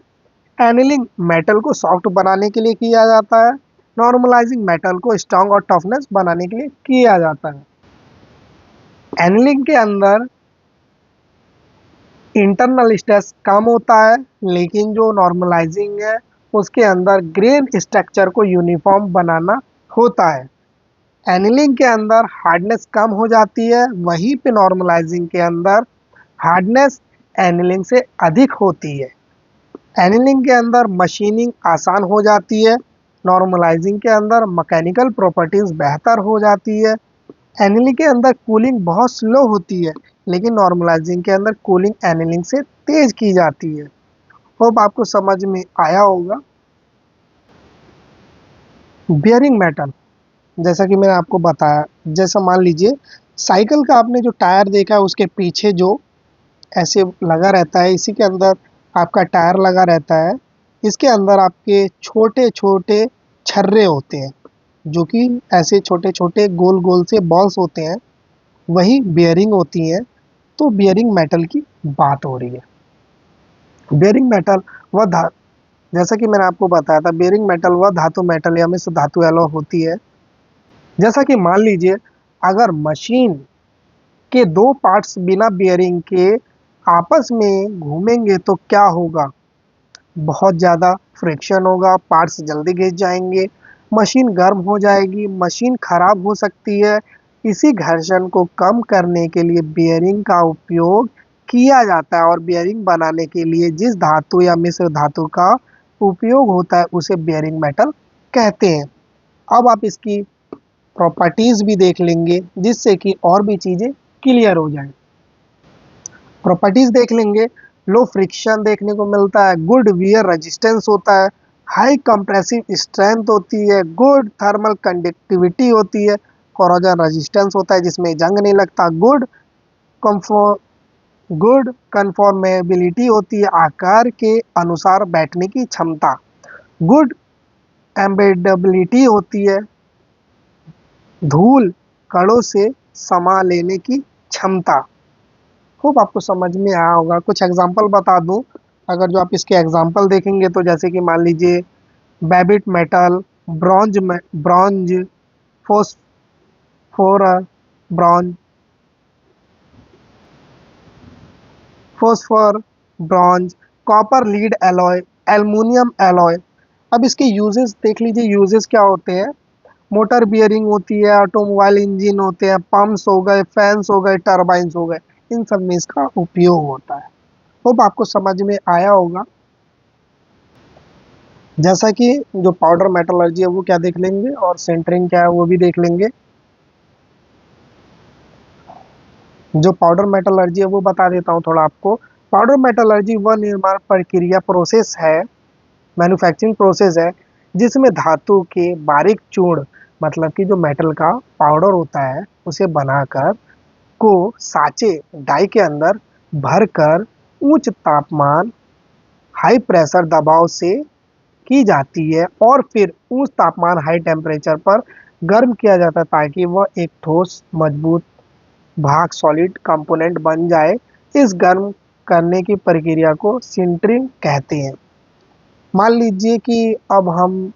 एनिलिंग मेटल को सॉफ्ट बनाने के लिए किया जाता है। नॉर्मलाइजिंग मेटल को स्ट्रांग और टफनेस बनाने के लिए किया जाता है। एनिलिंग के अंदर इंटरनल स्ट्रेस कम होता है, लेकिन जो नॉर्मलाइजिंग है उसके अंदर ग्रेन स्ट्रक्चर को यूनिफॉर्म बनाना होता है। एनिलिंग के अंदर हार्डनेस कम हो जाती है, वहीं पे नॉर्मलाइजिंग के अंदर हार्डनेस एनिलिंग से अधिक होती है। एनिलिंग के अंदर मशीनिंग आसान हो जाती है, नॉर्मलाइजिंग के अंदर मैकेनिकल प्रॉपर्टीज बेहतर हो जाती है। एनिलिंग के अंदर कूलिंग बहुत स्लो होती है, लेकिन नॉर्मलाइजिंग के अंदर कूलिंग एनिलिंग से तेज की जाती है। होप आपको समझ में आया होगा। बियरिंग मेटल, जैसा कि मैंने आपको बताया, जैसा मान लीजिए साइकिल का आपने जो टायर देखा है उसके पीछे जो ऐसे लगा रहता है, इसी के अंदर आपका टायर लगा रहता है। इसके अंदर आपके छोटे छोटे छर्रे होते हैं जो कि ऐसे छोटे छोटे गोल गोल से बॉल्स होते हैं, वही बियरिंग होती हैं। तो बियरिंग मेटल की बात हो रही है। बियरिंग मेटल वह धा जैसा कि मैंने आपको बताया था, बियरिंग मेटल वह धातु मेटल या मिश्र धातु एलॉय होती है। जैसा कि मान लीजिए अगर मशीन के दो पार्ट्स बिना बियरिंग के आपस में घूमेंगे तो क्या होगा? बहुत ज़्यादा फ्रिक्शन होगा, पार्ट्स जल्दी घिस जाएंगे, मशीन गर्म हो जाएगी, मशीन खराब हो सकती है। इसी घर्षण को कम करने के लिए बियरिंग का उपयोग किया जाता है और बियरिंग बनाने के लिए जिस धातु या मिश्र धातु का उपयोग होता है उसे बियरिंग मेटल कहते हैं। अब आप इसकी प्रॉपर्टीज भी देख लेंगे जिससे कि और भी चीज़ें क्लियर हो जाए। प्रॉपर्टीज देख लेंगे। लो फ्रिक्शन देखने को मिलता है, गुड वियर रेजिस्टेंस होता है, हाई कंप्रेसिव स्ट्रेंथ होती है, गुड थर्मल कंडक्टिविटी होती है, कोरोजन रेजिस्टेंस होता है जिसमें जंग नहीं लगता, कंफर्ट गुड कन्फॉर्मेबिलिटी होती है, आकार के अनुसार बैठने की क्षमता, गुड एम्बेडेबिलिटी होती है, धूल कणों से समा लेने की क्षमता, होप आपको समझ में आया होगा। कुछ एग्जांपल बता दूं, अगर जो आप इसके एग्जांपल देखेंगे तो जैसे कि मान लीजिए Babbitt metal, bronze, phosphorus, bronze, phosphor, bronze, copper lead alloy, aluminium alloy. अब इसके यूजेस देख लीजिए, यूजेस क्या होते हैं। मोटर बियरिंग होती है, ऑटोमोबाइल इंजन होते हैं, पंप्स हो गए, फैंस हो गए, टरबाइन्स हो गए, इन सब में इसका उपयोग होता है। होप आपको समझ में आया होगा। जैसा कि जो पाउडर मेटलर्जी है वो क्या देख लेंगे, और सेंटरिंग क्या है वो भी देख लेंगे। जो पाउडर मेटलर्जी है वो बता देता हूँ थोड़ा आपको। पाउडर मेटलर्जी वह निर्माण प्रक्रिया प्रोसेस है, मैन्युफैक्चरिंग प्रोसेस है, जिसमें धातु के बारीक चूर्ण, मतलब कि जो मेटल का पाउडर होता है उसे बनाकर को साँचे डाई के अंदर भरकर उच्च तापमान, हाई प्रेशर दबाव से की जाती है, और फिर उस तापमान, हाई टेम्परेचर पर गर्म किया जाता है ताकि वह एक ठोस मजबूत भाग, सॉलिड कंपोनेंट बन जाए। इस गर्म करने की प्रक्रिया को सिंटरिंग कहते हैं। मान लीजिए कि अब हम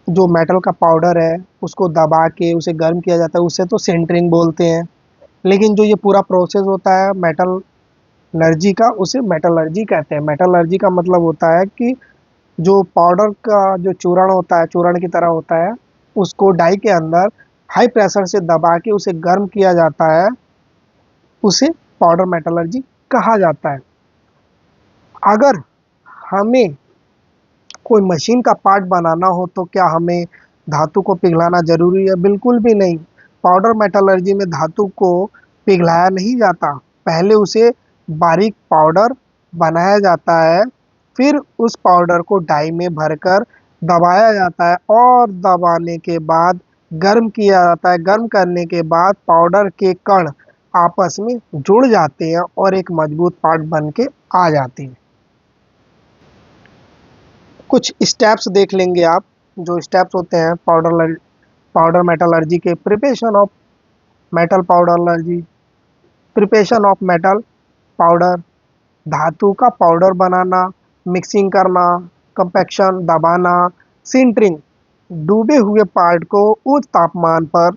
जो मेटल का पाउडर है उसको दबा के उसे गर्म किया जाता है, उसे तो सिंटरिंग बोलते हैं। लेकिन जो ये पूरा प्रोसेस होता है मेटलर्जी का, उसे मेटलर्जी कहते हैं। मेटलर्जी का मतलब होता है कि जो पाउडर का जो चूर्ण होता है, चूर्ण की तरह होता है, उसको डाई के अंदर हाई प्रेशर से दबा के उसे गर्म किया जाता है, उसे पाउडर मेटलर्जी कहा जाता है। अगर हमें कोई मशीन का पार्ट बनाना हो तो क्या हमें धातु को पिघलाना जरूरी है? बिल्कुल भी नहीं। पाउडर मेटलर्जी में धातु को पिघलाया नहीं जाता, पहले उसे बारीक पाउडर बनाया जाता है, फिर उस पाउडर को डाई में भरकर दबाया जाता है, और दबाने के बाद गर्म किया जाता है। गर्म करने के बाद पाउडर के कण आपस में जुड़ जाते हैं और एक मजबूत पार्ट बन के आ जाते हैं। कुछ स्टेप्स देख लेंगे आप। जो स्टेप्स होते हैं पाउडर मेटलर्जी के: प्रिपरेशन ऑफ मेटल पाउडरलर्जी, प्रिपरेशन ऑफ मेटल पाउडर, धातु का पाउडर बनाना, मिक्सिंग करना, कंपैक्शन दबाना, सिंटरिंग, डूबे हुए पार्ट को उच्च तापमान पर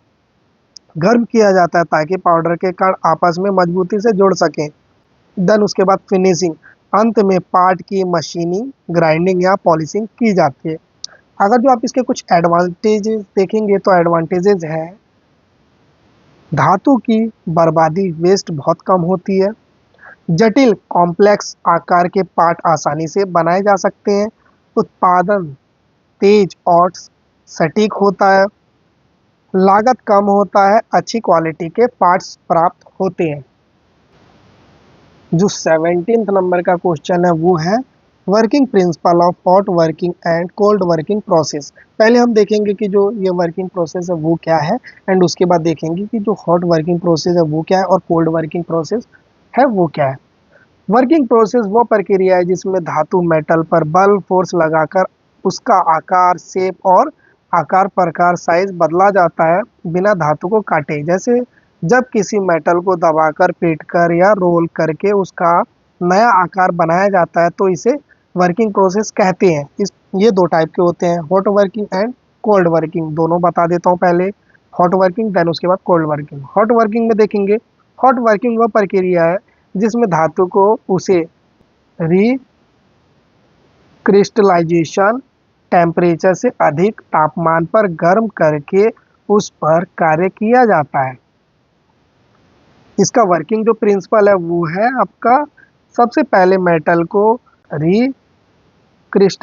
गर्म किया जाता है ताकि पाउडर के कण आपस में मजबूती से जुड़ सकें। देन उसके बाद फिनिशिंग, अंत में पार्ट की मशीनिंग, ग्राइंडिंग या पॉलिशिंग की जाती है। अगर जो आप इसके कुछ एडवांटेजेस देखेंगे तो एडवांटेजेस है, धातु की बर्बादी, वेस्ट बहुत कम होती है, जटिल कॉम्प्लेक्स आकार के पार्ट आसानी से बनाए जा सकते हैं, उत्पादन तेज और सटीक होता है, लागत कम होता है, अच्छी क्वालिटी के पार्ट्स प्राप्त होते हैं। जो 17th नंबर का क्वेश्चन है वो है working principle of hot working and cold working process. पहले हम देखेंगे कि जो ये वर्किंग प्रोसेस है वो क्या है, एंड उसके बाद देखेंगे कि जो हॉट वर्किंग प्रोसेस है वो क्या है और कोल्ड वर्किंग प्रोसेस है वो क्या है। वर्किंग प्रोसेस वो प्रक्रिया है जिसमें धातु मेटल पर बल फोर्स लगाकर उसका आकार, शेप और आकार प्रकार साइज बदला जाता है बिना धातु को काटे। जैसे जब किसी मेटल को दबाकर, पीटकर या रोल करके उसका नया आकार बनाया जाता है तो इसे वर्किंग प्रोसेस कहते हैं। इस ये दो टाइप के होते हैं, hot working and cold working. दोनों बता देता हूँ पहले, हॉट वर्किंग देन उसके बाद कोल्ड वर्किंग। हॉट वर्किंग में देखेंगे, हॉट वर्किंग वह प्रक्रिया है जिसमें धातु को उसे रिक्रिस्टलाइजेशन टेम्परेचर से अधिक तापमान पर गर्म करके उस पर कार्य किया जाता है। इसका वर्किंग जो प्रिंसिपल है वो है आपका, सबसे पहले मेटल को रिक्रिस्टलाइजेशन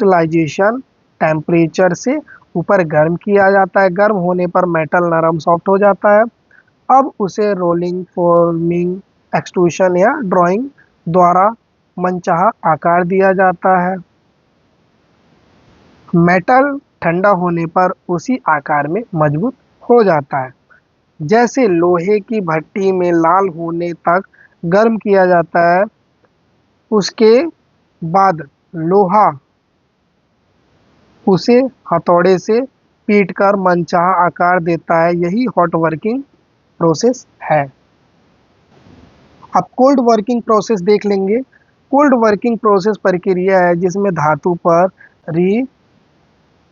टेम्परेचर से ऊपर गर्म किया जाता है। गर्म होने पर मेटल नरम सॉफ्ट हो जाता है। अब उसे रोलिंग, फॉर्मिंग, एक्सट्रूशन या ड्राइंग द्वारा मनचाहा आकार दिया जाता है। मेटल ठंडा होने पर उसी आकार में मजबूत हो जाता है। जैसे लोहे की भट्टी में लाल होने तक गर्म किया जाता है, उसके बाद लोहा उसे हथौड़े से पीटकर मनचाहा आकार देता है। यही हॉट वर्किंग प्रोसेस है। अब कोल्ड वर्किंग प्रोसेस देख लेंगे। कोल्ड वर्किंग प्रोसेस प्रक्रिया है जिसमें धातु पर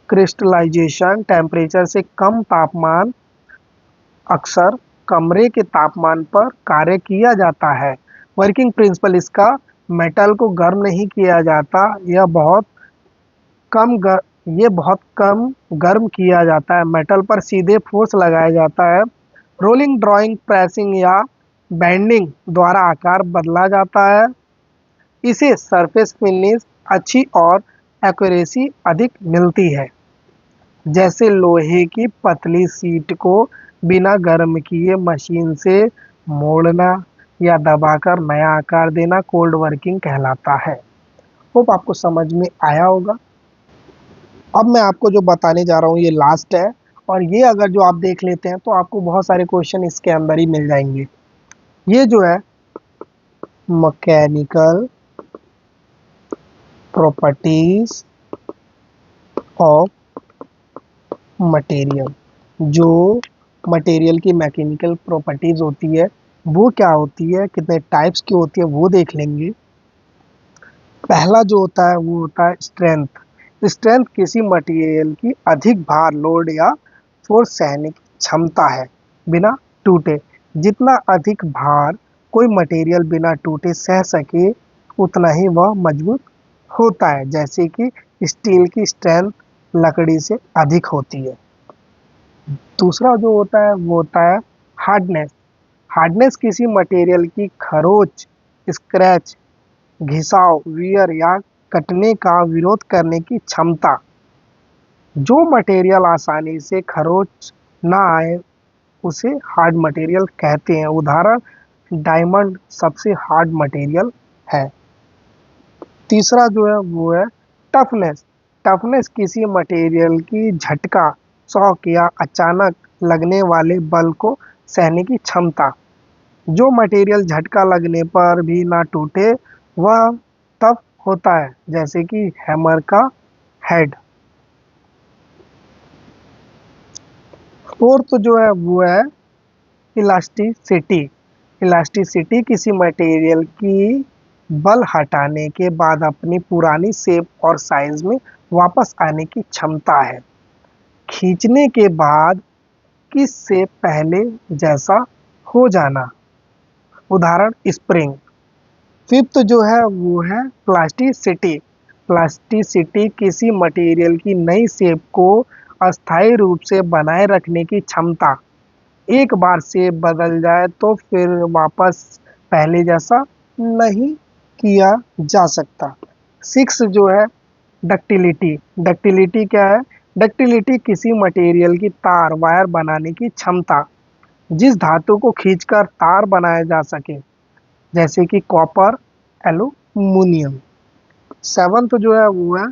क्रिस्टलाइजेशन टेम्परेचर से कम तापमान, अक्सर कमरे के तापमान पर कार्य किया जाता है। वर्किंग प्रिंसिपल इसका, मेटल को गर्म नहीं किया जाता, कम गर, ये बहुत कम गर्म किया जाता है। मेटल पर सीधे फोर्स लगाया जाता है। रोलिंग, ड्राइंग, प्रेसिंग या बैंडिंग द्वारा आकार बदला जाता है। इसे सरफेस फिनिश अच्छी और एक्यूरेसी अधिक मिलती है। जैसे लोहे की पतली शीट को बिना गर्म किए मशीन से मोड़ना या दबाकर नया आकार देना कोल्ड वर्किंग कहलाता है। होप आपको समझ में आया होगा। अब मैं आपको जो बताने जा रहा हूँ ये लास्ट है, और ये अगर जो आप देख लेते हैं तो आपको बहुत सारे क्वेश्चन इसके अंदर ही मिल जाएंगे। ये जो है मैकेनिकल प्रॉपर्टीज ऑफ मटेरियल। जो मटेरियल की मैकेनिकल प्रॉपर्टीज होती है वो क्या होती है, कितने टाइप्स की होती है वो देख लेंगे। पहला जो होता है वो होता है स्ट्रेंथ। स्ट्रेंथ किसी मटेरियल की अधिक भार, लोड या फोर्स सहने की क्षमता है बिना टूटे। जितना अधिक भार कोई मटेरियल बिना टूटे सह सके उतना ही वह मजबूत होता है। जैसे कि स्टील की स्ट्रेंथ लकड़ी से अधिक होती है। दूसरा जो होता है वो होता है हार्डनेस। हार्डनेस किसी मटेरियल की खरोच, स्क्रैच, घिसाव, वियर या कटने का विरोध करने की क्षमता। जो मटेरियल आसानी से खरोच ना आए उसे हार्ड मटेरियल कहते हैं। उदाहरण, डायमंड सबसे हार्ड मटेरियल है। तीसरा जो है वो है टफनेस। टफनेस किसी मटेरियल की झटका, शॉक या अचानक लगने वाले बल को सहने की क्षमता। जो मटेरियल झटका लगने पर भी ना टूटे वह टफ होता है, जैसे कि हैमर का हेड। फोर्थ जो है वो है इलास्टिसिटी। इलास्टिसिटी किसी मटेरियल की बल हटाने के बाद अपनी पुरानी शेप और साइज में वापस आने की क्षमता है। खींचने के बाद किस से पहले जैसा हो जाना। उदाहरण, स्प्रिंग। फिफ्थ जो है वो है प्लास्टिसिटी। प्लास्टिसिटी किसी मटेरियल की नई शेप को अस्थायी रूप से बनाए रखने की क्षमता। एक बार शेप बदल जाए तो फिर वापस पहले जैसा नहीं किया जा सकता। सिक्स जो है डक्टिलिटी। डक्टिलिटी क्या है? डक्टिलिटी किसी मटेरियल की तार, वायर बनाने की क्षमता। जिस धातु को खींचकर तार बनाया जा सके, जैसे कि कॉपर, एल्यूमिनियम। सेवंथ जो है वो है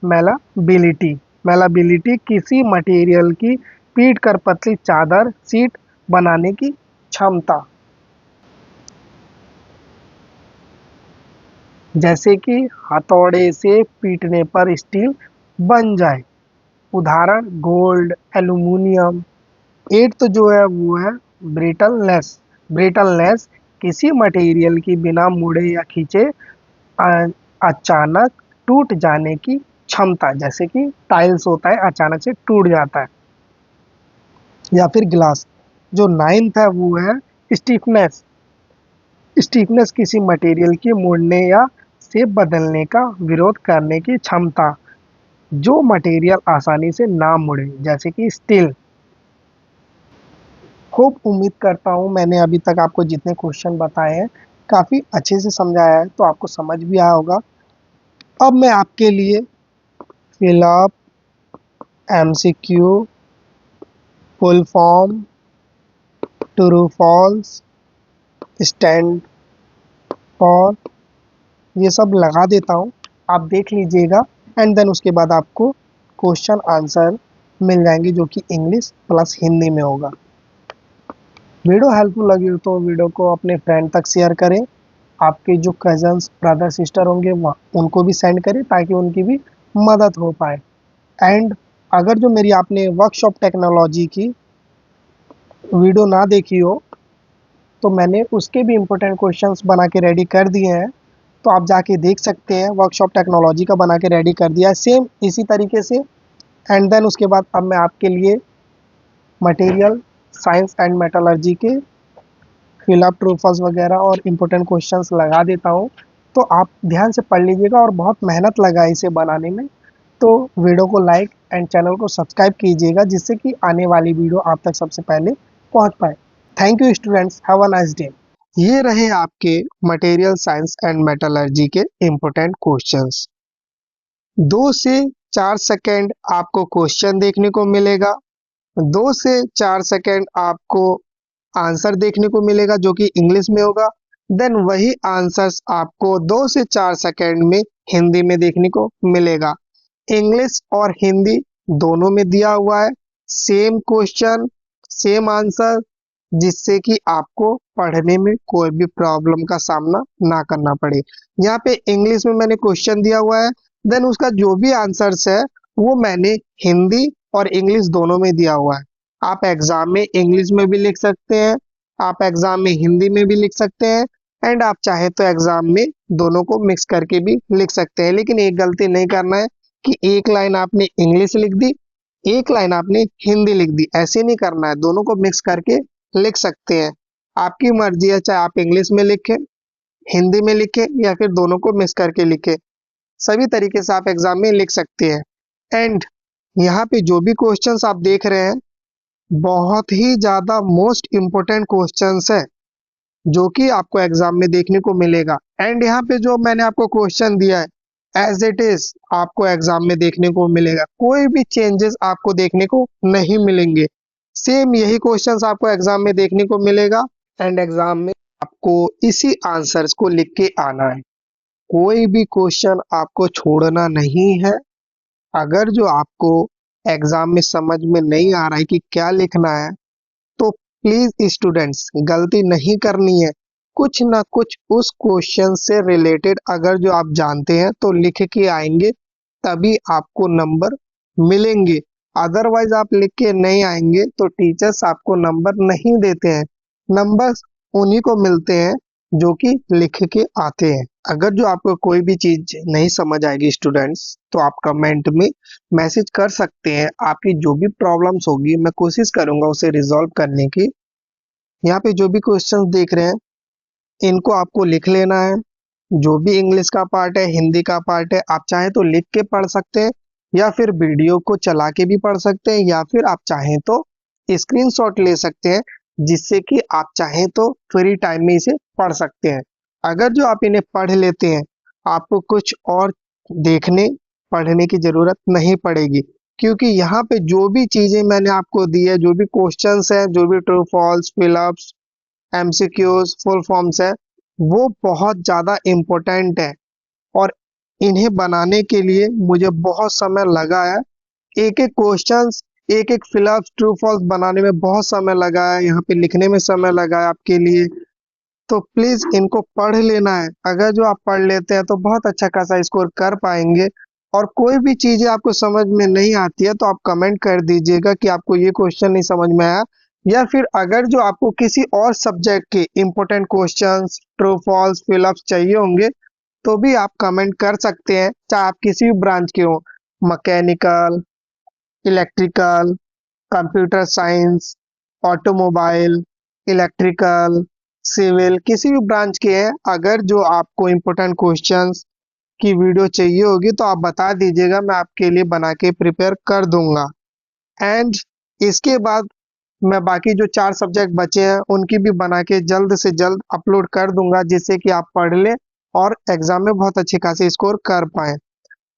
मेलाबिलिटी। मेलाबिलिटी किसी मटेरियल की पीट कर पतली चादर, सीट बनाने की क्षमता। जैसे कि हथौड़े से पीटने पर स्टील बन जाए। उदाहरण, गोल्ड, एल्यूमिनियम। एट्थ जो है वो है ब्रिटलनेस। ब्रिटलनेस किसी मटेरियल की बिना मुड़े या खींचे अचानक टूट जाने की क्षमता। जैसे कि टाइल्स होता है, अचानक से टूट जाता है। या फिर ग्लास। जो नाइन्थ है वो है स्टीफनेस। स्टीफनेस किसी मटेरियल के मुड़ने या शेप बदलने का विरोध करने की क्षमता। जो मटेरियल आसानी से ना मुड़े, जैसे कि स्टील। खूब उम्मीद करता हूँ मैंने अभी तक आपको जितने क्वेश्चन बताए हैं काफ़ी अच्छे से समझाया है, तो आपको समझ भी आया होगा। अब मैं आपके लिए fill up, MCQ, full form, true false, stand for, ये सब लगा देता हूँ, आप देख लीजिएगा। एंड देन उसके बाद आपको क्वेश्चन आंसर मिल जाएंगे जो कि इंग्लिश प्लस हिंदी में होगा। वीडियो हेल्पफुल लगी हो तो वीडियो को अपने फ्रेंड तक शेयर करें। आपके जो कजन्स, ब्रदर, सिस्टर होंगे उनको भी सेंड करें ताकि उनकी भी मदद हो पाए। एंड अगर जो मेरी आपने वर्कशॉप टेक्नोलॉजी की वीडियो ना देखी हो तो मैंने उसके भी इम्पोर्टेंट क्वेश्चंस बना के रेडी कर दिए हैं, तो आप जाके देख सकते हैं। वर्कशॉप टेक्नोलॉजी का बना के रेडी कर दिया है सेम इसी तरीके से। एंड देन उसके बाद अब मैं आपके लिए मटेरियल साइंस एंड मेटलर्जी के फिल अप ट्रू फॉल्स वगैरह और इम्पोर्टेंट क्वेश्चंस लगा देता हूँ, तो आप ध्यान से पढ़ लीजिएगा और बहुत मेहनत लगा है इसे बनाने में। तो वीडियो को लाइक एंड चैनल को सब्सक्राइब कीजिएगा, जिससे कि आने वाली वीडियो आप तक सबसे पहले पहुंच पाए। Thank you students, have a nice day. ये रहे आपके मटेरियल साइंस एंड मेटलर्जी के इम्पोर्टेंट क्वेश्चंस। 2 से 4 सेकेंड आपको क्वेश्चन देखने को मिलेगा, 2 से 4 सेकेंड आपको आंसर देखने को मिलेगा जो कि इंग्लिश में होगा। देन वही आंसर्स आपको 2 से 4 सेकेंड में हिंदी में देखने को मिलेगा। इंग्लिश और हिंदी दोनों में दिया हुआ है सेम क्वेश्चन सेम आंसर, जिससे कि आपको पढ़ने में कोई भी प्रॉब्लम का सामना ना करना पड़े। यहाँ पे इंग्लिश में मैंने क्वेश्चन दिया हुआ है, देन उसका जो भी आंसर्स है वो मैंने हिंदी और इंग्लिश दोनों में दिया हुआ है। आप एग्जाम में इंग्लिश में भी लिख सकते हैं, आप एग्जाम में हिंदी में भी लिख सकते हैं, एंड आप चाहे तो एग्जाम में दोनों को मिक्स करके भी लिख सकते हैं। लेकिन एक गलती नहीं करना है कि एक लाइन आपने इंग्लिश लिख दी, एक लाइन आपने हिंदी लिख दी, ऐसे नहीं करना है। दोनों को मिक्स करके लिख सकते हैं, आपकी मर्जी है, चाहे आप इंग्लिश में लिखें, हिंदी में लिखें, या फिर दोनों को मिक्स करके लिखें। सभी तरीके से आप एग्जाम में लिख सकते हैं। एंड यहाँ पे जो भी क्वेश्चंस आप देख रहे हैं बहुत ही ज्यादा मोस्ट इम्पोर्टेंट क्वेश्चंस है जो कि आपको एग्जाम में देखने को मिलेगा। एंड यहाँ पे जो मैंने आपको क्वेश्चन दिया है एज इट इज आपको एग्जाम में देखने को मिलेगा, कोई भी चेंजेस आपको देखने को नहीं मिलेंगे। सेम यही क्वेश्चंस आपको एग्जाम में देखने को मिलेगा, एंड एग्जाम में आपको इसी आंसर्स को लिख के आना है। कोई भी क्वेश्चन आपको छोड़ना नहीं है। अगर जो आपको एग्जाम में समझ में नहीं आ रहा है कि क्या लिखना है, तो प्लीज स्टूडेंट्स गलती नहीं करनी है। कुछ ना कुछ उस क्वेश्चन से रिलेटेड अगर जो आप जानते हैं तो लिख के आएंगे, तभी आपको नंबर मिलेंगे। अदरवाइज आप लिख के नहीं आएंगे तो टीचर्स आपको नंबर नहीं देते हैं। नंबर्स उन्हीं को मिलते हैं जो कि लिख के आते हैं। अगर जो आपको कोई भी चीज नहीं समझ आएगी स्टूडेंट्स, तो आप कमेंट में मैसेज कर सकते हैं। आपकी जो भी प्रॉब्लम्स होगी मैं कोशिश करूंगा उसे रिजॉल्व करने की। यहाँ पे जो भी क्वेश्चंस देख रहे हैं इनको आपको लिख लेना है। जो भी इंग्लिश का पार्ट है, हिंदी का पार्ट है, आप चाहे तो लिख के पढ़ सकते हैं, या फिर वीडियो को चला के भी पढ़ सकते हैं, या फिर आप चाहें तो स्क्रीनशॉट ले सकते हैं, जिससे कि आप चाहें तो फ्री टाइम में इसे पढ़ सकते हैं। अगर जो आप इन्हें पढ़ लेते हैं आपको कुछ और देखने पढ़ने की जरूरत नहीं पड़ेगी, क्योंकि यहाँ पे जो भी चीजें मैंने आपको दी है, जो भी क्वेश्चंस है, जो भी true false fill ups MCQs full forms है, वो बहुत ज़्यादा इम्पोर्टेंट है। और इन्हें बनाने के लिए मुझे बहुत समय लगा है। एक एक क्वेश्चंस एक एक फिलअप्स ट्रू फॉल्स बनाने में बहुत समय लगा है, यहाँ पे लिखने में समय लगा है आपके लिए। तो प्लीज इनको पढ़ लेना है। अगर जो आप पढ़ लेते हैं तो बहुत अच्छा खासा स्कोर कर पाएंगे। और कोई भी चीजें आपको समझ में नहीं आती है तो आप कमेंट कर दीजिएगा कि आपको ये क्वेश्चन नहीं समझ में आया, या फिर अगर जो आपको किसी और सब्जेक्ट के important questions true false fill ups चाहिए होंगे तो भी आप कमेंट कर सकते हैं, चाहे आप किसी भी ब्रांच के हो, mechanical, electrical, computer science, automobile, electrical, civil, किसी भी ब्रांच के हैं। अगर जो आपको इंपॉर्टेंट क्वेश्चंस की वीडियो चाहिए होगी तो आप बता दीजिएगा, मैं आपके लिए बना के प्रिपेयर कर दूंगा। एंड इसके बाद मैं बाकी जो 4 सब्जेक्ट बचे हैं उनकी भी बना के जल्द से जल्द अपलोड कर दूंगा, जिससे कि आप पढ़ लें और एग्जाम में बहुत अच्छे खासे स्कोर कर पाएं।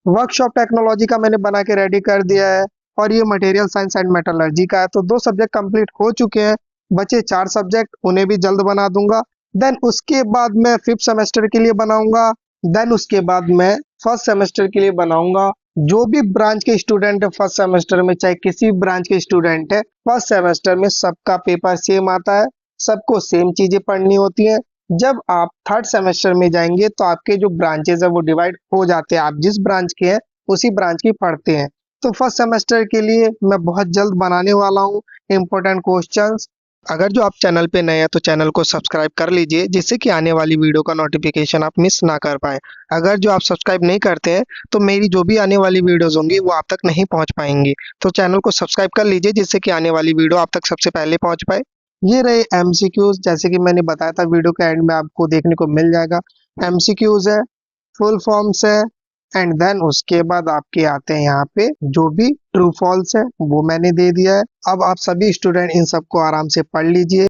वर्कशॉप टेक्नोलॉजी का मैंने बना के रेडी कर दिया है, और ये मटेरियल साइंस एंड मेटलर्जी का है। तो 2 सब्जेक्ट कंप्लीट हो चुके हैं, बचे 4 सब्जेक्ट, उन्हें भी जल्द बना दूंगा। देन उसके बाद मैं 5th सेमेस्टर के लिए बनाऊंगा। देन उसके बाद मैं 1st सेमेस्टर के लिए बनाऊंगा। जो भी ब्रांच के स्टूडेंट है 1st सेमेस्टर में, चाहे किसी भी ब्रांच के स्टूडेंट है, 1st सेमेस्टर में सबका पेपर सेम आता है, सबको सेम चीजें पढ़नी होती हैं। जब आप 3rd सेमेस्टर में जाएंगे तो आपके जो ब्रांचेस है वो डिवाइड हो जाते हैं, आप जिस ब्रांच के हैं उसी ब्रांच की पढ़ते हैं। तो 1st सेमेस्टर के लिए मैं बहुत जल्द बनाने वाला हूँ इंपॉर्टेंट क्वेश्चंस, अगर जो आप चैनल पे नए हैं तो चैनल को सब्सक्राइब कर लीजिए जिससे कि आने वाली वीडियो का नोटिफिकेशन आप मिस ना कर पाए। अगर जो आप सब्सक्राइब नहीं करते हैं तो मेरी जो भी आने वाली वीडियोस होंगी वो आप तक नहीं पहुंच पाएंगी। तो चैनल को सब्सक्राइब कर लीजिए जिससे कि आने वाली वीडियो आप तक सबसे पहले पहुंच पाए। ये रहे एमसीक्यूज, जैसे कि मैंने बताया था वीडियो के एंड में आपको देखने को मिल जाएगा। एमसीक्यूज है, फुल फॉर्म्स है, एंड देन उसके बाद आपके आते हैं यहाँ पे जो भी ट्रू फॉल्स है वो मैंने दे दिया है। अब आप सभी स्टूडेंट इन सबको आराम से पढ़ लीजिए।